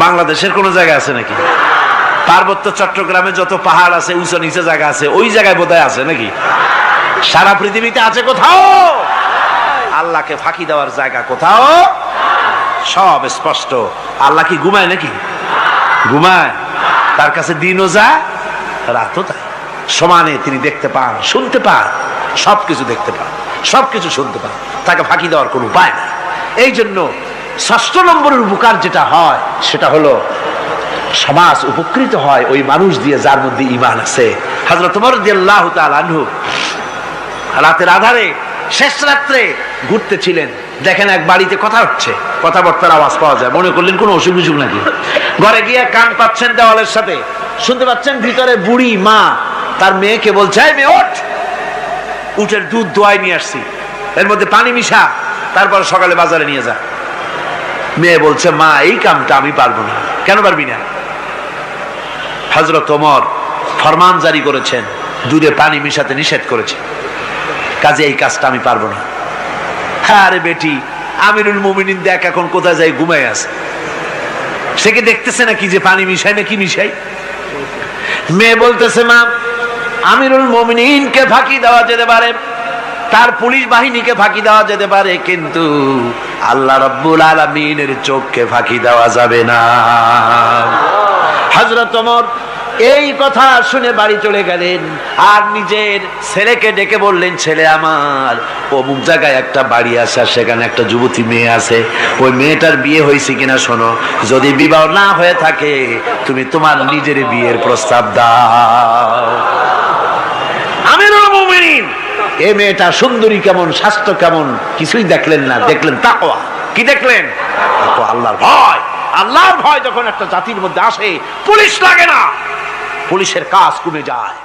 বাংলাদেশের কোন জায়গা আছে নাকি? পার্বত্য চট্টগ্রামে যত পাহাড় আছে, উঁচু নিচে জায়গা আছে, ওই জায়গায় বোধহয় আছে নাকি? সারা পৃথিবীতে আছে কোথাও? আল্লাহকে ফাঁকি দেওয়ার জায়গা কোথাও? সব স্পষ্ট। আল্লাহ কি ঘুমায় নাকি? ঘুমায়? তার কাছে দিনও যায়, রাতও তাই। সমানে তিনি দেখতে পান, শুনতে পান, সবকিছু দেখতে পান, সবকিছু শুনতে পান। তাকে ফাঁকি দেওয়ার কোনো উপায় নেই। এই জন্য ৬ষ্ঠ নম্বরের উপকার যেটা হয়, সেটা হলো সমাজ উপকৃত হয় ওই মানুষ দিয়ে যার মধ্যে ঈমান আছে। হযরত ওমর রাদিয়াল্লাহু তাআলা আনহু রাতের আধারে, শেষ রাত্রে ঘুরতেছিলেন, দেখেন এক বাড়িতে কথা হচ্ছে, কথাবার্তার আওয়াজ পাওয়া যায়। মনে করলেন কোনো অসুখ বিসুখ নাকি। ঘরে গিয়ে কান পাচ্ছেন দেওয়ালের সাথে, শুনতে পাচ্ছেন ভিতরে বুড়ি মা তার মেয়েকে বলছে, এই মেয়ে ওঠ, উটের দুধ দোয়াই নিয়ে আসছি, এর মধ্যে পানি মিশা, তারপর সকালে বাজারে নিয়ে যা। মেয়ে বলছে, মা এই কামটা আমি পারবো না। কেন পারবি না? হযরত ওমর ফরমান জারি করেছেন, দুধে পানি মিশাতে নিষেধ করেছে, কাজে এই কাজটা আমি পারবো না। আরে বেটি, আমিরুল মুমিনিন দেখ এখন কোথায় যায়, ঘুমায় আছে। সে কি দেখতেছে নাকি যে পানি মিশাই না কি মিশাই? মেয়ে বলতেছে, মা আমিরুল মুমিনিনকে ফাঁকি দেওয়া যেতে পারে, তার পুলিশ বাহিনীকে ফাঁকি দেওয়া যেতে পারে, কিন্তু আল্লাহ রাব্বুল আলামিনের চোখকে ফাঁকি দেওয়া যাবে না। হযরত ওমর এই কথা শুনে বাড়ি চলে গেলেন, আর নিজের ছেলেকে ডেকে বললেন, ছেলে আমার, অমুক জায়গায় একটা বাড়ি আছে, সেখানে একটা যুবতী মেয়ে আছে, ওই মেয়েটার বিয়ে হয়েছে কিনা শোনো, যদি বিবাহ না হয়ে থাকে তুমি তোমার নিজের বিয়ের প্রস্তাব দাও। আমিরুল মুমিনিন এই মেয়েটা সুন্দরী কেমন, স্বাস্থ্য কেমন, কিছুই দেখলেন না, দেখলেন তাকওয়া। কি দেখলেন? আল্লাহর ভয়। আল্লাহর ভয় যখন একটা জাতির মধ্যে আসে, পুলিশ লাগে না, পুলিশের কাজ কমে যায়।